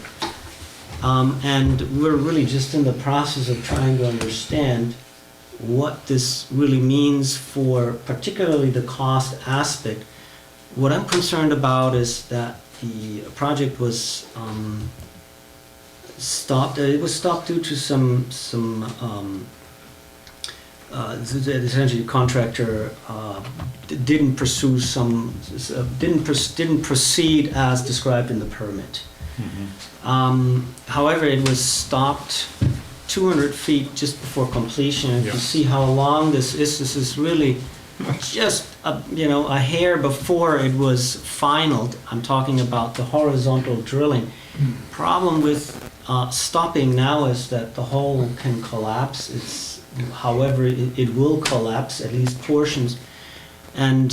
Speaker 5: And we're really just in the process of trying to understand what this really means for particularly the cost aspect. What I'm concerned about is that the project was stopped. It was stopped due to some essentially contractor didn't pursue didn't proceed as described in the permit. However, it was stopped 200 feet just before completion. If you
Speaker 6: Yes.
Speaker 5: see how long this is really just a hair before it was finalized. I'm talking about the horizontal drilling. Problem with stopping now is that the hole can collapse. However, it will collapse, at least portions, and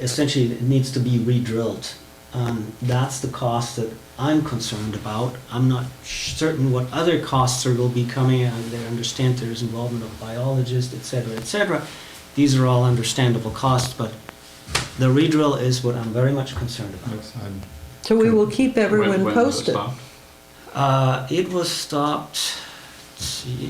Speaker 5: essentially it needs to be re-drilled. That's the cost that I'm concerned about. I'm not certain what other costs will be coming. I understand there's involvement of biologists, et cetera, et cetera. These are all understandable costs, but the redrill is what I'm very much concerned about.
Speaker 1: So we will keep everyone
Speaker 8: When was it
Speaker 1: posted.
Speaker 8: stopped?
Speaker 5: It was stopped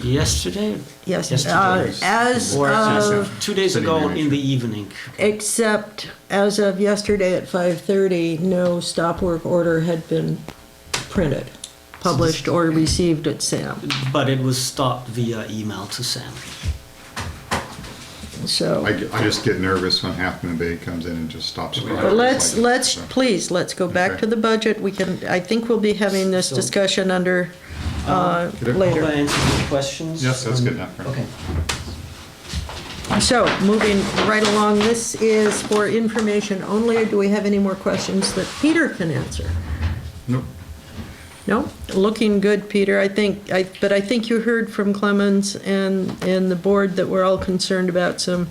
Speaker 5: yesterday.
Speaker 1: Yes,
Speaker 5: Yesterday.
Speaker 1: as
Speaker 5: Or
Speaker 1: of,
Speaker 5: 2 days
Speaker 6: City
Speaker 5: ago
Speaker 6: manager.
Speaker 5: in the evening.
Speaker 1: except as of yesterday at 5:30, no stop work order had been printed, published, or received at SAM.
Speaker 5: But it was stopped via email to Sam.
Speaker 1: So,
Speaker 6: I just get nervous when Half Moon Bay comes in and just stops.
Speaker 8: But
Speaker 1: but let's,
Speaker 6: So-
Speaker 1: please, let's go back
Speaker 6: Okay.
Speaker 1: to the budget. We can, I think we'll be having this
Speaker 5: So-
Speaker 1: discussion under,
Speaker 6: Could I-
Speaker 5: Hope I
Speaker 1: later.
Speaker 5: answered your questions.
Speaker 6: Yes, that's good enough.
Speaker 5: Okay.
Speaker 1: So, moving right along, this is for information only. Do we have any more questions that Peter can answer?
Speaker 6: Nope.
Speaker 1: No? Looking good, Peter. But I think you heard from Clemens and the board that we're all concerned about some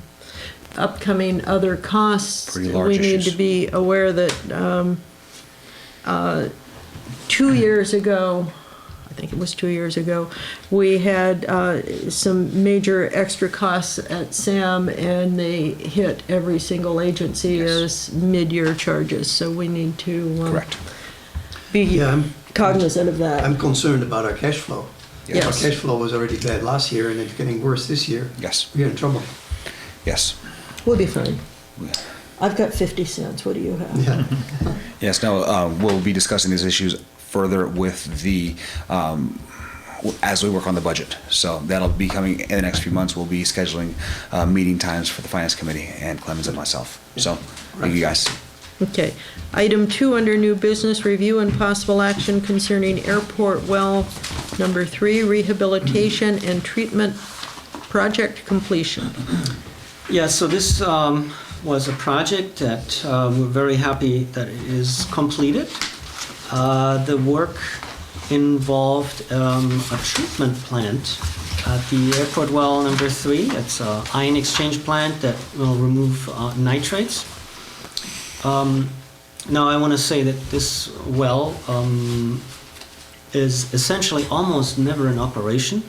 Speaker 1: upcoming other costs.
Speaker 9: Pretty large
Speaker 1: We need
Speaker 9: issues.
Speaker 1: to be aware that 2 years ago, I think it was 2 years ago, we had some major extra costs at SAM, and they hit every single agency
Speaker 9: Yes.
Speaker 1: as mid-year charges. So we need to
Speaker 9: Correct.
Speaker 1: be
Speaker 3: Yeah,
Speaker 1: cognizant of that.
Speaker 3: I'm concerned about our cash flow.
Speaker 1: Yes.
Speaker 3: Our cash flow was already bad last year, and it's getting worse this year.
Speaker 9: Yes.
Speaker 3: We're in trouble.
Speaker 9: Yes.
Speaker 1: We'll be fine. I've got 50 cents. What do you have?
Speaker 3: Yeah.
Speaker 9: Yes, no, we'll be discussing these issues further with the, as we work on the budget. So that'll be coming in the next few months. We'll be scheduling meeting times for the Finance Committee and Clemens and myself. So, thank you guys.
Speaker 1: Okay. Item 2 under new business, review and possible action concerning airport well number 3, rehabilitation and treatment project completion.
Speaker 5: Yeah, so this was a project that we're very happy that it is completed. The work involved a treatment plant at the airport well number 3. It's an ion exchange plant that will remove nitrates. Now I want to say that this well is essentially almost never in operation.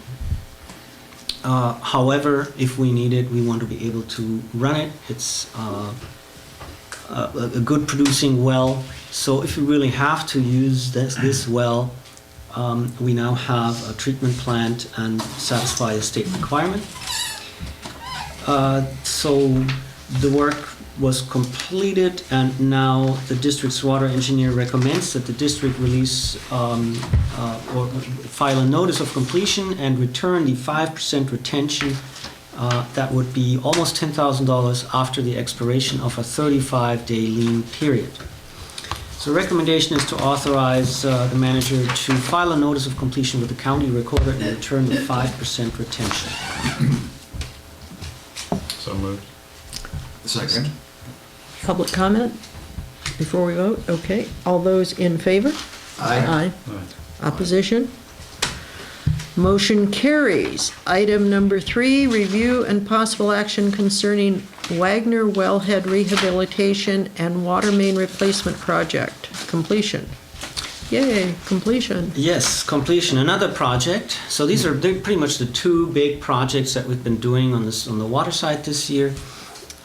Speaker 5: However, if we need it, we want to be able to run it. It's a good producing well. So if we really have to use this well, we now have a treatment plant and satisfy a state requirement. So the work was completed, and now the district's water engineer recommends that the district release or file a notice of completion and return the 5% retention. That would be almost $10,000 after the expiration of a 35-day lien period. So the recommendation is to authorize the manager to file a notice of completion with the county recorder and return the 5% retention.
Speaker 8: So moved.
Speaker 4: Second.
Speaker 1: Public comment before we vote? Okay. All those in favor?
Speaker 3: Aye.
Speaker 1: Opposition? Motion carries. Item number 3, review and possible action concerning Wagner Wellhead Rehabilitation and Water Main Replacement Project completion. Yay, completion.
Speaker 5: Yes, completion, another project. So they're pretty much the two big projects that we've been doing on the water side this year.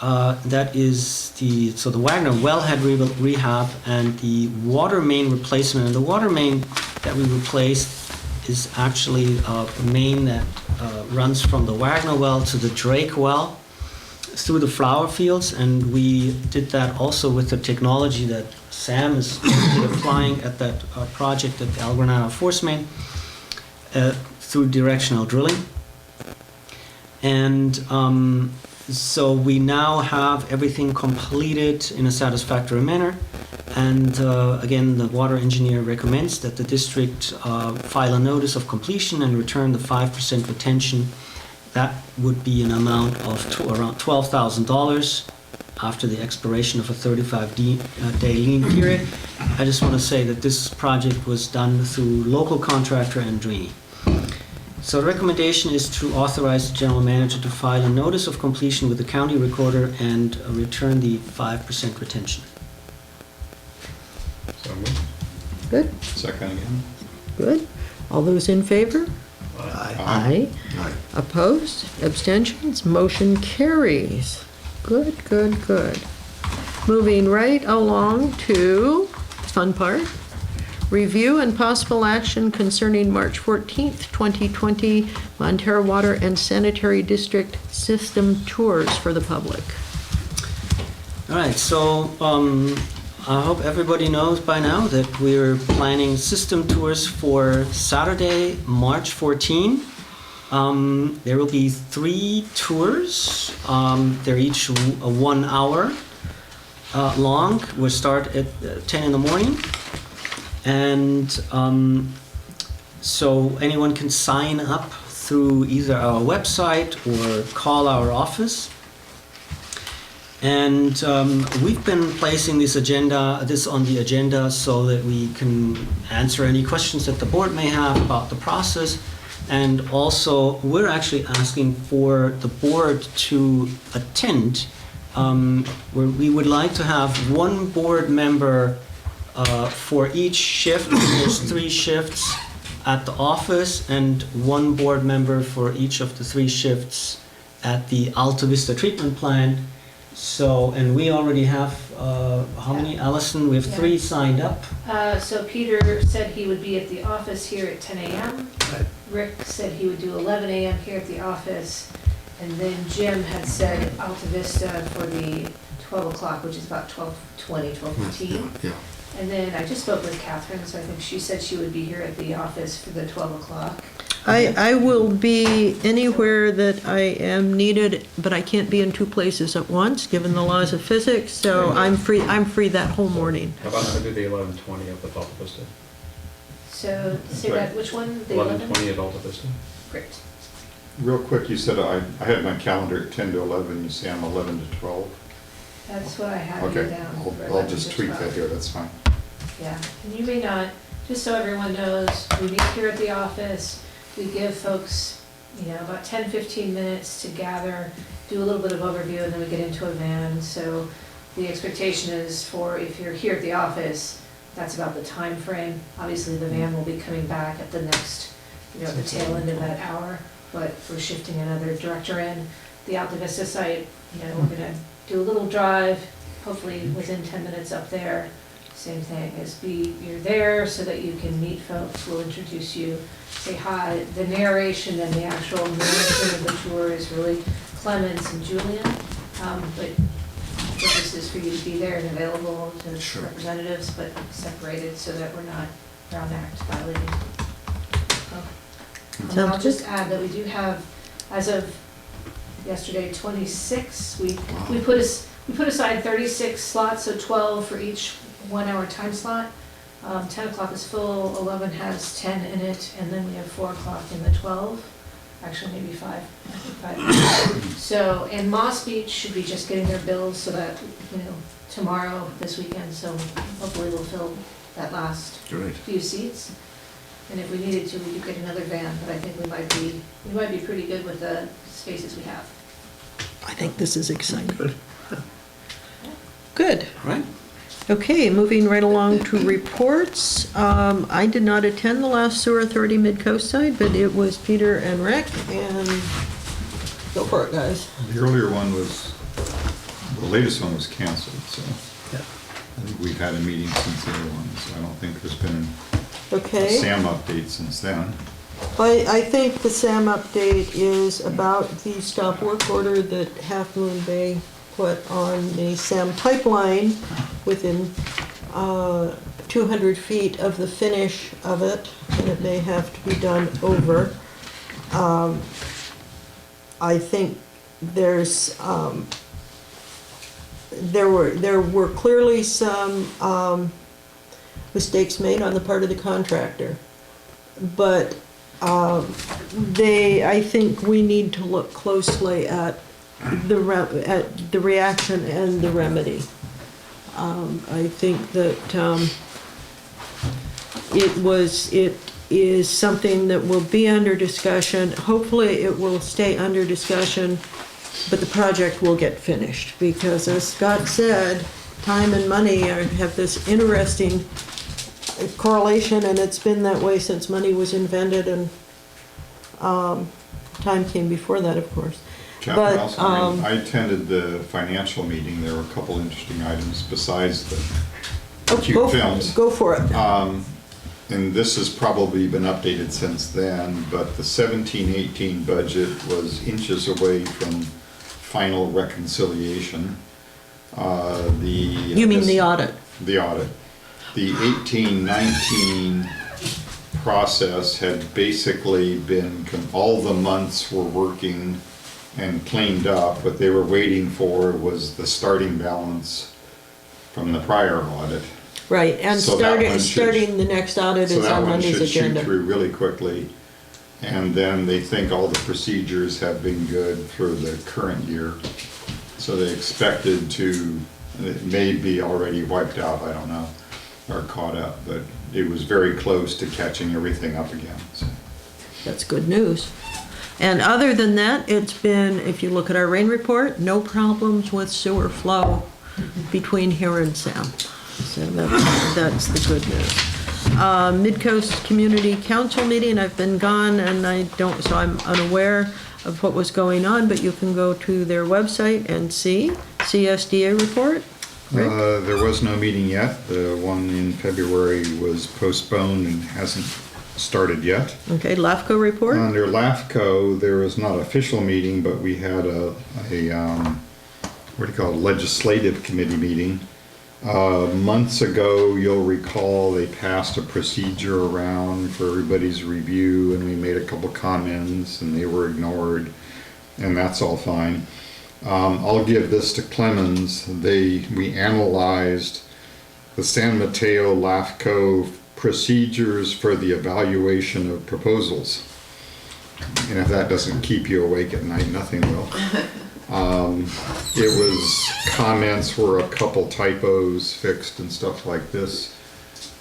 Speaker 5: That is the Wagner Wellhead Rehab and the water main replacement. And the water main that we replaced is actually a main that runs from the Wagner well to the Drake well through the flower fields, and we did that also with the technology that Sam is applying at that project at the El Granado Force Main through directional drilling. And so we now have everything completed in a satisfactory manner. And again, the water engineer recommends that the district file a notice of completion and return the 5% retention. That would be an amount of around $12,000 after the expiration of a 35-day lien period. I just want to say that this project was done through local contractor and Andrini. So the recommendation is to authorize the general manager to file a notice of completion with the county recorder and return the 5% retention.
Speaker 1: Good,
Speaker 6: Second again?
Speaker 1: good. All those in favor?
Speaker 3: Aye.
Speaker 1: Aye. Opposed? Abstentions? Motion carries. Good, good, good. Moving right along to fun part. Review and possible action concerning March 14th, 2020 Montara Water and Sanitary District System Tours for the public.
Speaker 5: All right, so I hope everybody knows by now that we're planning system tours for Saturday, March 14. There will be 3 tours. They're each 1 hour long. We'll start at 10 in the morning. And so anyone can sign up through either our website or call our office. And we've been placing this on the agenda so that we can answer any questions that the board may have about the process. And also, we're actually asking for the board to attend, where we would like to have 1 board member for each shift. There's 3 shifts at the office, and 1 board member for each of the 3 shifts at the Alta Vista treatment plant. So, and we already have, how many, Allison? We have 3 signed up.
Speaker 10: So Peter said he would be at the office here at 10 a.m.
Speaker 3: Right.
Speaker 10: Rick said he would do 11 a.m. here at the office. And then Jim had said Alta Vista for the 12 o'clock, which is about 12:20, 12:15.
Speaker 3: Yeah.
Speaker 10: And then I just spoke with Catherine, so I think she said she would be here at the office for the 12 o'clock.
Speaker 1: I will be anywhere that I am needed, but I can't be in 2 places at once, given the laws of physics, so I'm free that whole morning.
Speaker 8: How about I do the 11:20 up at Alta Vista?
Speaker 10: So say that, which one? The
Speaker 8: 11:20 at Alta Vista?
Speaker 10: Great.
Speaker 6: Real quick, you said I had my calendar at 10 to 11, you say I'm 11 to 12?
Speaker 10: That's what I have you
Speaker 6: Okay,
Speaker 10: down. for
Speaker 6: I'll
Speaker 10: 11
Speaker 6: just
Speaker 10: to
Speaker 6: tweak
Speaker 10: 12.
Speaker 6: that here, that's fine.
Speaker 10: Yeah, and you may not, just so everyone knows, we meet here at the office, we give folks, about 10, 15 minutes to gather, do a little bit of overview, and then we get into a van. So the expectation is for, if you're here at the office, that's about the time frame. Obviously, the van will be coming back at the next, at the tail end of that hour, but we're shifting another director in. The Alta Vista site, we're gonna do a little drive, hopefully within 10 minutes up there. Same thing, you're there so that you can meet folks, we'll introduce you, say hi. The narration and the actual narration of the tour is really Clemens and Julian, but this is for you to be there and available to representatives, but separated so that we're not Brown Act violating. And I'll just add that we do have, as of yesterday, 26, we put aside 36 slots, so 12 for each 1 hour time slot. 10 o'clock is full, 11 has 10 in it, and then we have 4 o'clock in the 12. Actually, maybe 5. I think 5. So, and Moss Beach should be just getting their bills so that, tomorrow, this weekend, so hopefully we'll fill that last few seats. And if we needed to, we could get another van, but I think we might be pretty good with the spaces we have.
Speaker 1: I think this is exciting. Good.
Speaker 5: Right?
Speaker 1: Okay, moving right along to reports. I did not attend the last Sewer Authority Mid-Coast side, but it was Peter and Rick, and go for it, guys.
Speaker 6: The earlier one the latest one was canceled, so
Speaker 3: Yeah.
Speaker 6: I think we've had a meeting since the other one, so I don't think there's been a
Speaker 1: Okay.
Speaker 6: SAM update since then.
Speaker 1: I think the SAM update is about the stop work order that Half Moon Bay put on the SAM pipeline within 200 feet of the finish of it, and it may have to be done over. I think there were clearly some mistakes made on the part of the contractor, but I think we need to look closely at the reaction and the remedy. I think that it is something that will be under discussion. Hopefully it will stay under discussion, but the project will get finished, because as Scott said, time and money have this interesting correlation, and it's been that way since money was invented, and time came before that, of course.
Speaker 6: Captain
Speaker 1: But,
Speaker 6: Nelson, I attended the financial meeting. There were a couple interesting items besides the cute films.
Speaker 1: Go for it.
Speaker 6: And this has probably been updated since then, but the 17-18 budget was inches away from final reconciliation.
Speaker 1: You mean the audit?
Speaker 6: The audit. The 18-19 process had basically been, all the months were working and cleaned up. What they were waiting for was the starting balance from the prior audit.
Speaker 1: Right, and
Speaker 6: So that one should-
Speaker 1: starting the next audit
Speaker 6: So
Speaker 1: is
Speaker 6: that
Speaker 1: on
Speaker 6: one
Speaker 1: Monday's
Speaker 6: should shoot
Speaker 1: agenda.
Speaker 6: through really quickly. And then they think all the procedures have been good for the current year. So they expected to, it may be already wiped out, I don't know, or caught up, but it was very close to catching everything up again. So.
Speaker 1: That's good news. And other than that, it's been, if you look at our rain report, no problems with sewer flow between here and Sam. So that's the good news. Mid-Coast Community Council meeting, I've been gone and so I'm unaware of what was going on, but you can go to their website and see CSDA report. Rick?
Speaker 6: There was no meeting yet. The one in February was postponed and hasn't started yet.
Speaker 1: Okay, LAFCO report?
Speaker 6: Under LAFCO, there was not an official meeting, but we had a legislative committee meeting. Months ago, you'll recall, they passed a procedure around for everybody's review, and we made a couple comments, and they were ignored, and that's all fine. I'll give this to Clemens. We analyzed the San Mateo LAFCO procedures for the evaluation of proposals. And if that doesn't keep you awake at night, nothing will. It was, comments were a couple typos fixed and stuff like this.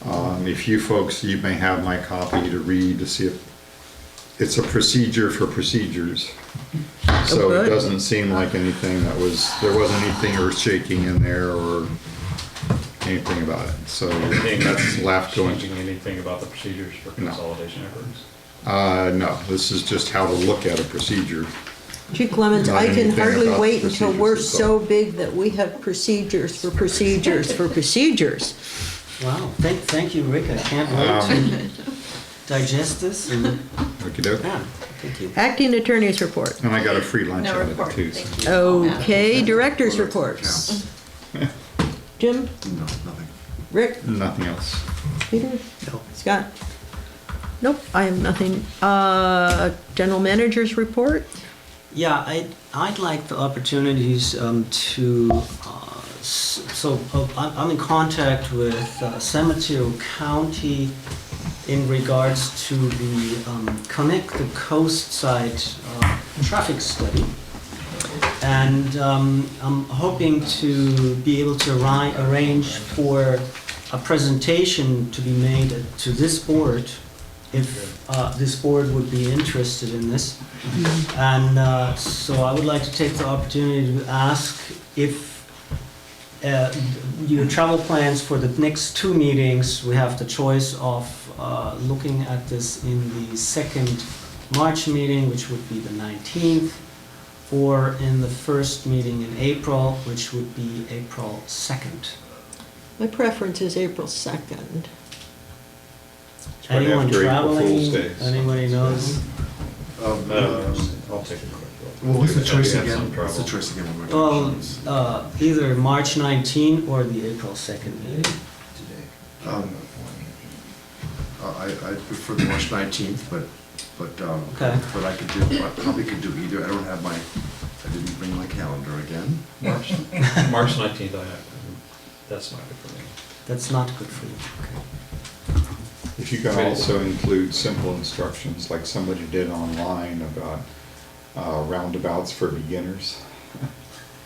Speaker 6: If you folks, you may have my copy to read to see if it's a procedure for procedures. So
Speaker 1: good.
Speaker 6: it doesn't seem like anything there wasn't anything earth shaking in there or anything about it. So that's LAFCO.
Speaker 8: Changing anything about the procedures for consolidation efforts?
Speaker 6: No, this is just how to look at a procedure.
Speaker 1: Gee, Clemens,
Speaker 6: Not
Speaker 1: I can
Speaker 6: anything
Speaker 1: hardly
Speaker 6: about
Speaker 1: wait until
Speaker 6: procedures
Speaker 1: we're
Speaker 6: itself.
Speaker 1: so big that we have procedures for procedures for procedures.
Speaker 5: Wow, thank you, Rick. I can't wait to digest this. And,
Speaker 6: Okey-doke.
Speaker 5: yeah, thank you.
Speaker 1: Acting Attorney's report.
Speaker 6: And I got a free lunch out of it too. So.
Speaker 1: Okay, Director's reports. Jim?
Speaker 4: No, nothing.
Speaker 1: Rick?
Speaker 6: Nothing else.
Speaker 1: Peter?
Speaker 3: No.
Speaker 1: Scott? Nope, I have nothing. General Manager's report?
Speaker 5: Yeah, I'd like the opportunities I'm in contact with San Mateo County in regards to the Connect the Coast side traffic study. And I'm hoping to be able to arrange for a presentation to be made to this board if this board would be interested in this. And so I would like to take the opportunity to ask if your travel plans for the next two meetings, we have the choice of looking at this in the second March meeting, which would be the 19th, or in the first meeting in April, which would be April 2nd.
Speaker 1: My preference is April 2nd.
Speaker 6: right
Speaker 5: Anyone
Speaker 6: after April Fool's
Speaker 5: traveling?
Speaker 6: Day.
Speaker 5: Anybody knows?
Speaker 8: I'll take a quick look.
Speaker 4: Well, what's the choice
Speaker 8: We had some
Speaker 4: again? What's the
Speaker 8: trouble.
Speaker 4: choice again? One more
Speaker 5: Well,
Speaker 4: time.
Speaker 5: either March 19 or the April 2nd meeting.
Speaker 4: I prefer the March 19th, but
Speaker 5: Okay.
Speaker 4: but I probably could do either. I don't have I didn't bring my calendar again.
Speaker 8: March 19th, that's not good for me.
Speaker 5: That's not good for you.
Speaker 6: If you can also include simple instructions like somebody did online about roundabouts for beginners.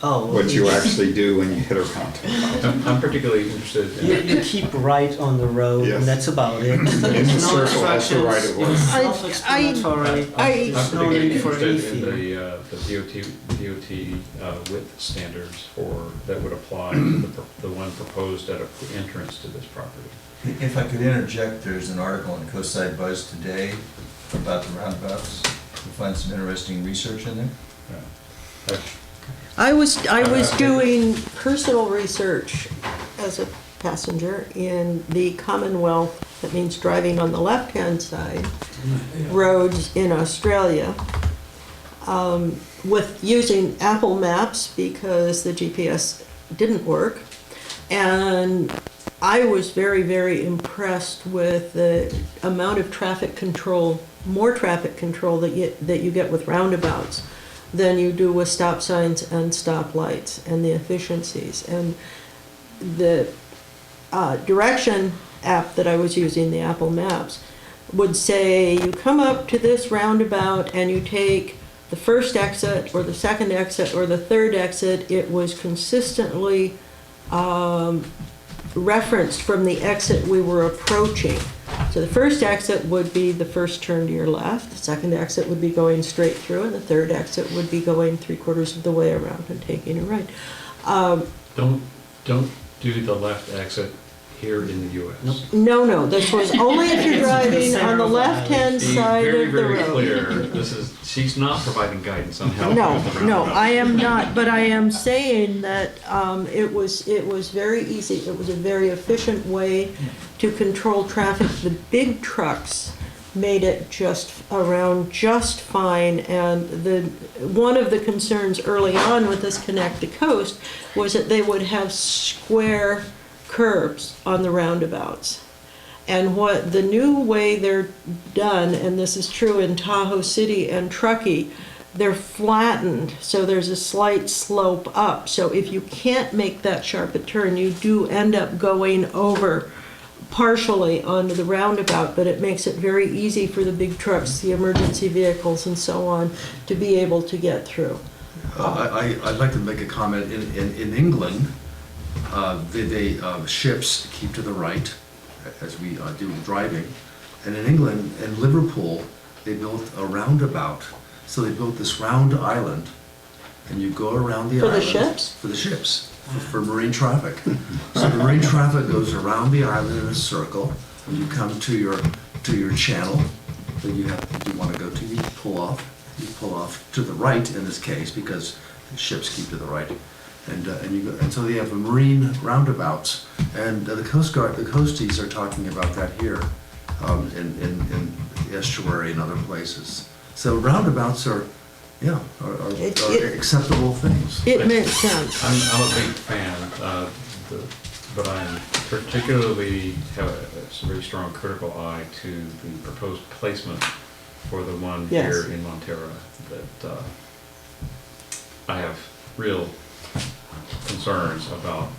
Speaker 5: Oh.
Speaker 6: What you actually do when you hit a roundabout.
Speaker 8: I'm particularly interested
Speaker 5: You
Speaker 8: in,
Speaker 5: keep right on the road,
Speaker 6: Yes.
Speaker 5: and that's about it.
Speaker 6: In the
Speaker 5: There's no
Speaker 6: circle, that's the right of way.
Speaker 5: instructions, it's
Speaker 1: I-
Speaker 5: self-explanatory.
Speaker 8: I'm
Speaker 5: There's no
Speaker 8: particularly
Speaker 5: need for any
Speaker 8: interested in
Speaker 5: fee.
Speaker 8: the DOT width standards that would apply to the one proposed at an entrance to this property.
Speaker 11: If I could interject, there's an article in Coastside Buzz today about the roundabouts. You'll find some interesting research in there.
Speaker 1: I was doing personal research as a passenger in the Commonwealth, that means driving on the left-hand side, roads in Australia, with using Apple Maps because the GPS didn't work. And I was very, very impressed with the amount of traffic control, more traffic control that you get with roundabouts than you do with stop signs and stop lights, and the efficiencies. And the direction app that I was using, the Apple Maps, would say you come up to this roundabout and you take the first exit or the second exit or the third exit. It was consistently referenced from the exit we were approaching. So the first exit would be the first turn to your left, the second exit would be going straight through, and the third exit would be going 3/4 of the way around and taking a right.
Speaker 8: Don't do the left exit here in the US.
Speaker 1: No, this was only if you're driving on the left-hand
Speaker 8: Be
Speaker 1: side
Speaker 8: very,
Speaker 1: of the
Speaker 8: very
Speaker 1: road.
Speaker 8: clear, she's not providing guidance on how. to
Speaker 1: No,
Speaker 8: use the
Speaker 1: no,
Speaker 8: roundabout.
Speaker 1: I am not, but I am saying that it was very easy. It was a very efficient way to control traffic. The big trucks made it just fine, and one of the concerns early on with this Connect the Coast was that they would have square curbs on the roundabouts. And what the new way they're done, and this is true in Tahoe City and Truckee, they're flattened, so there's a slight slope up. So if you can't make that sharp a turn, you do end up going over partially onto the roundabout, but it makes it very easy for the big trucks, the emergency vehicles and so on, to be able to get through.
Speaker 4: I'd like to make a comment. In England, ships keep to the right, as we do driving. And in England, in Liverpool, they built a roundabout. So they built this round island, and you go around the
Speaker 1: For
Speaker 4: island.
Speaker 1: the ships?
Speaker 4: For the ships, for marine traffic. So the marine traffic goes around the island in a circle. When you come to your channel that you want to go to, you pull off. You pull off to the right in this case, because the ships keep to the right. And so they have marine roundabouts, and the Coast Guard, the coasties are talking about that here, in the estuary and other places. So roundabouts are acceptable things.
Speaker 1: It makes sense.
Speaker 8: I'm a big fan, but I'm particularly have a very strong critical eye to the proposed placement for the one
Speaker 1: Yes.
Speaker 8: here in Montara. That I have real concerns about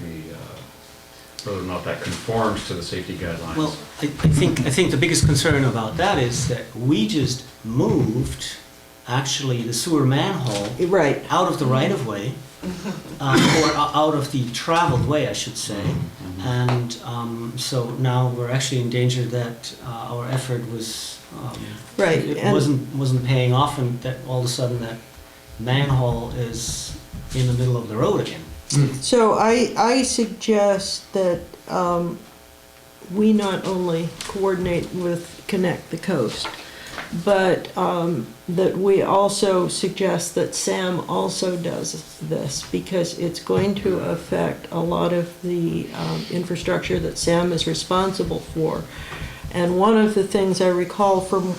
Speaker 8: whether or not that conforms to the safety guidelines.
Speaker 5: Well, I think the biggest concern about that is that we just moved actually the sewer manhole
Speaker 1: Right.
Speaker 5: out of the right of way, or out of the traveled way, I should say. And so now we're actually in danger that our effort was
Speaker 1: Right,
Speaker 5: it
Speaker 1: and-
Speaker 5: wasn't paying off, and that all of a sudden that manhole is in the middle of the road again.
Speaker 1: So I suggest that we not only coordinate with Connect the Coast, but that we also suggest that Sam also does this, because it's going to affect a lot of the infrastructure that Sam is responsible for. And one of the things I recall from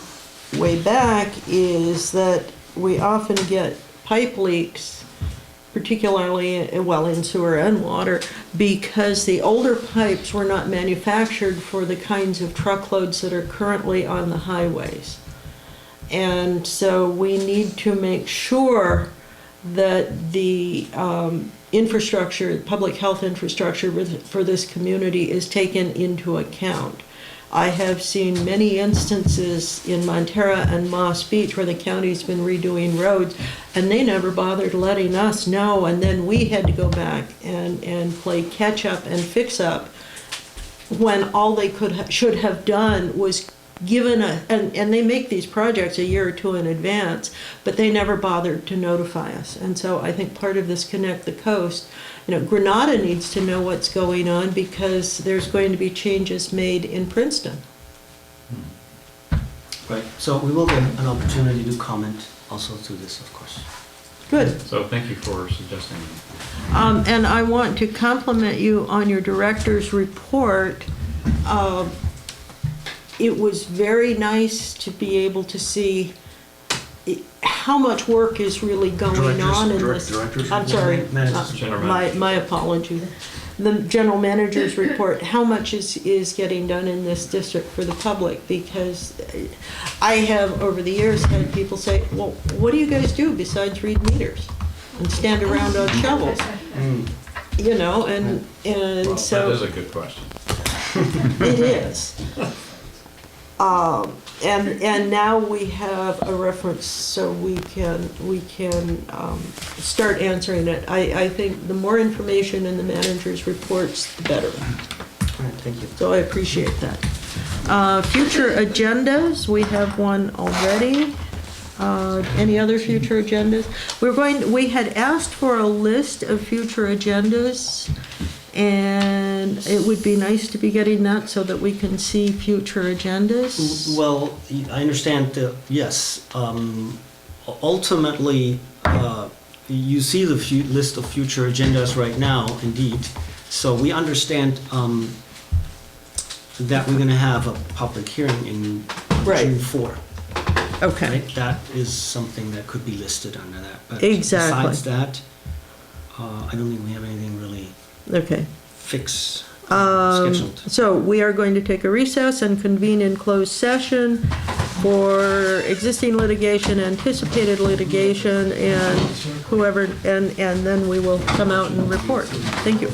Speaker 1: way back is that we often get pipe leaks, particularly, well, in sewer and water, because the older pipes were not manufactured for the kinds of truckloads that are currently on the highways. And so we need to make sure that the infrastructure, public health infrastructure for this community is taken into account. I have seen many instances in Montara and Moss Beach where the county's been redoing roads, and they never bothered letting us know, and then we had to go back and play catch up and fix up, when all they should have done was given and they make these projects a year or two in advance, but they never bothered to notify us. And so I think part of this Connect the Coast Granada needs to know what's going on because there's going to be changes made in Princeton.
Speaker 5: Right, so we will get an opportunity to comment also to this, of course.
Speaker 1: Good.
Speaker 8: So thank you for suggesting.
Speaker 1: And I want to compliment you on your director's report. It was very nice to be able to see how much work is really going on in this. I'm sorry, my apologies. The general manager's report, how much is getting done in this district for the public, because I have over the years had people say, well, what do you guys do besides read meters and stand around on shovels? And so.
Speaker 8: That is a good question.
Speaker 1: It is. And now we have a reference, so we can start answering it. I think the more information in the manager's reports, the better.
Speaker 5: All right, thank you.
Speaker 1: So I appreciate that. Future agendas, we have one already. Any other future agendas? We had asked for a list of future agendas, and it would be nice to be getting that so that we can see future agendas.
Speaker 5: Well, I understand, yes. Ultimately, you see the list of future agendas right now, indeed. So we understand that we're going to have a public hearing in June 4.
Speaker 1: Okay.
Speaker 5: Right? That is something that could be listed under that. But
Speaker 1: Exactly.
Speaker 5: besides that, I don't think we have anything really
Speaker 1: Okay.
Speaker 5: scheduled.
Speaker 1: So we are going to take a recess and convene in closed session for existing litigation, anticipated litigation, and whoever, and then we will come out and report. Thank you.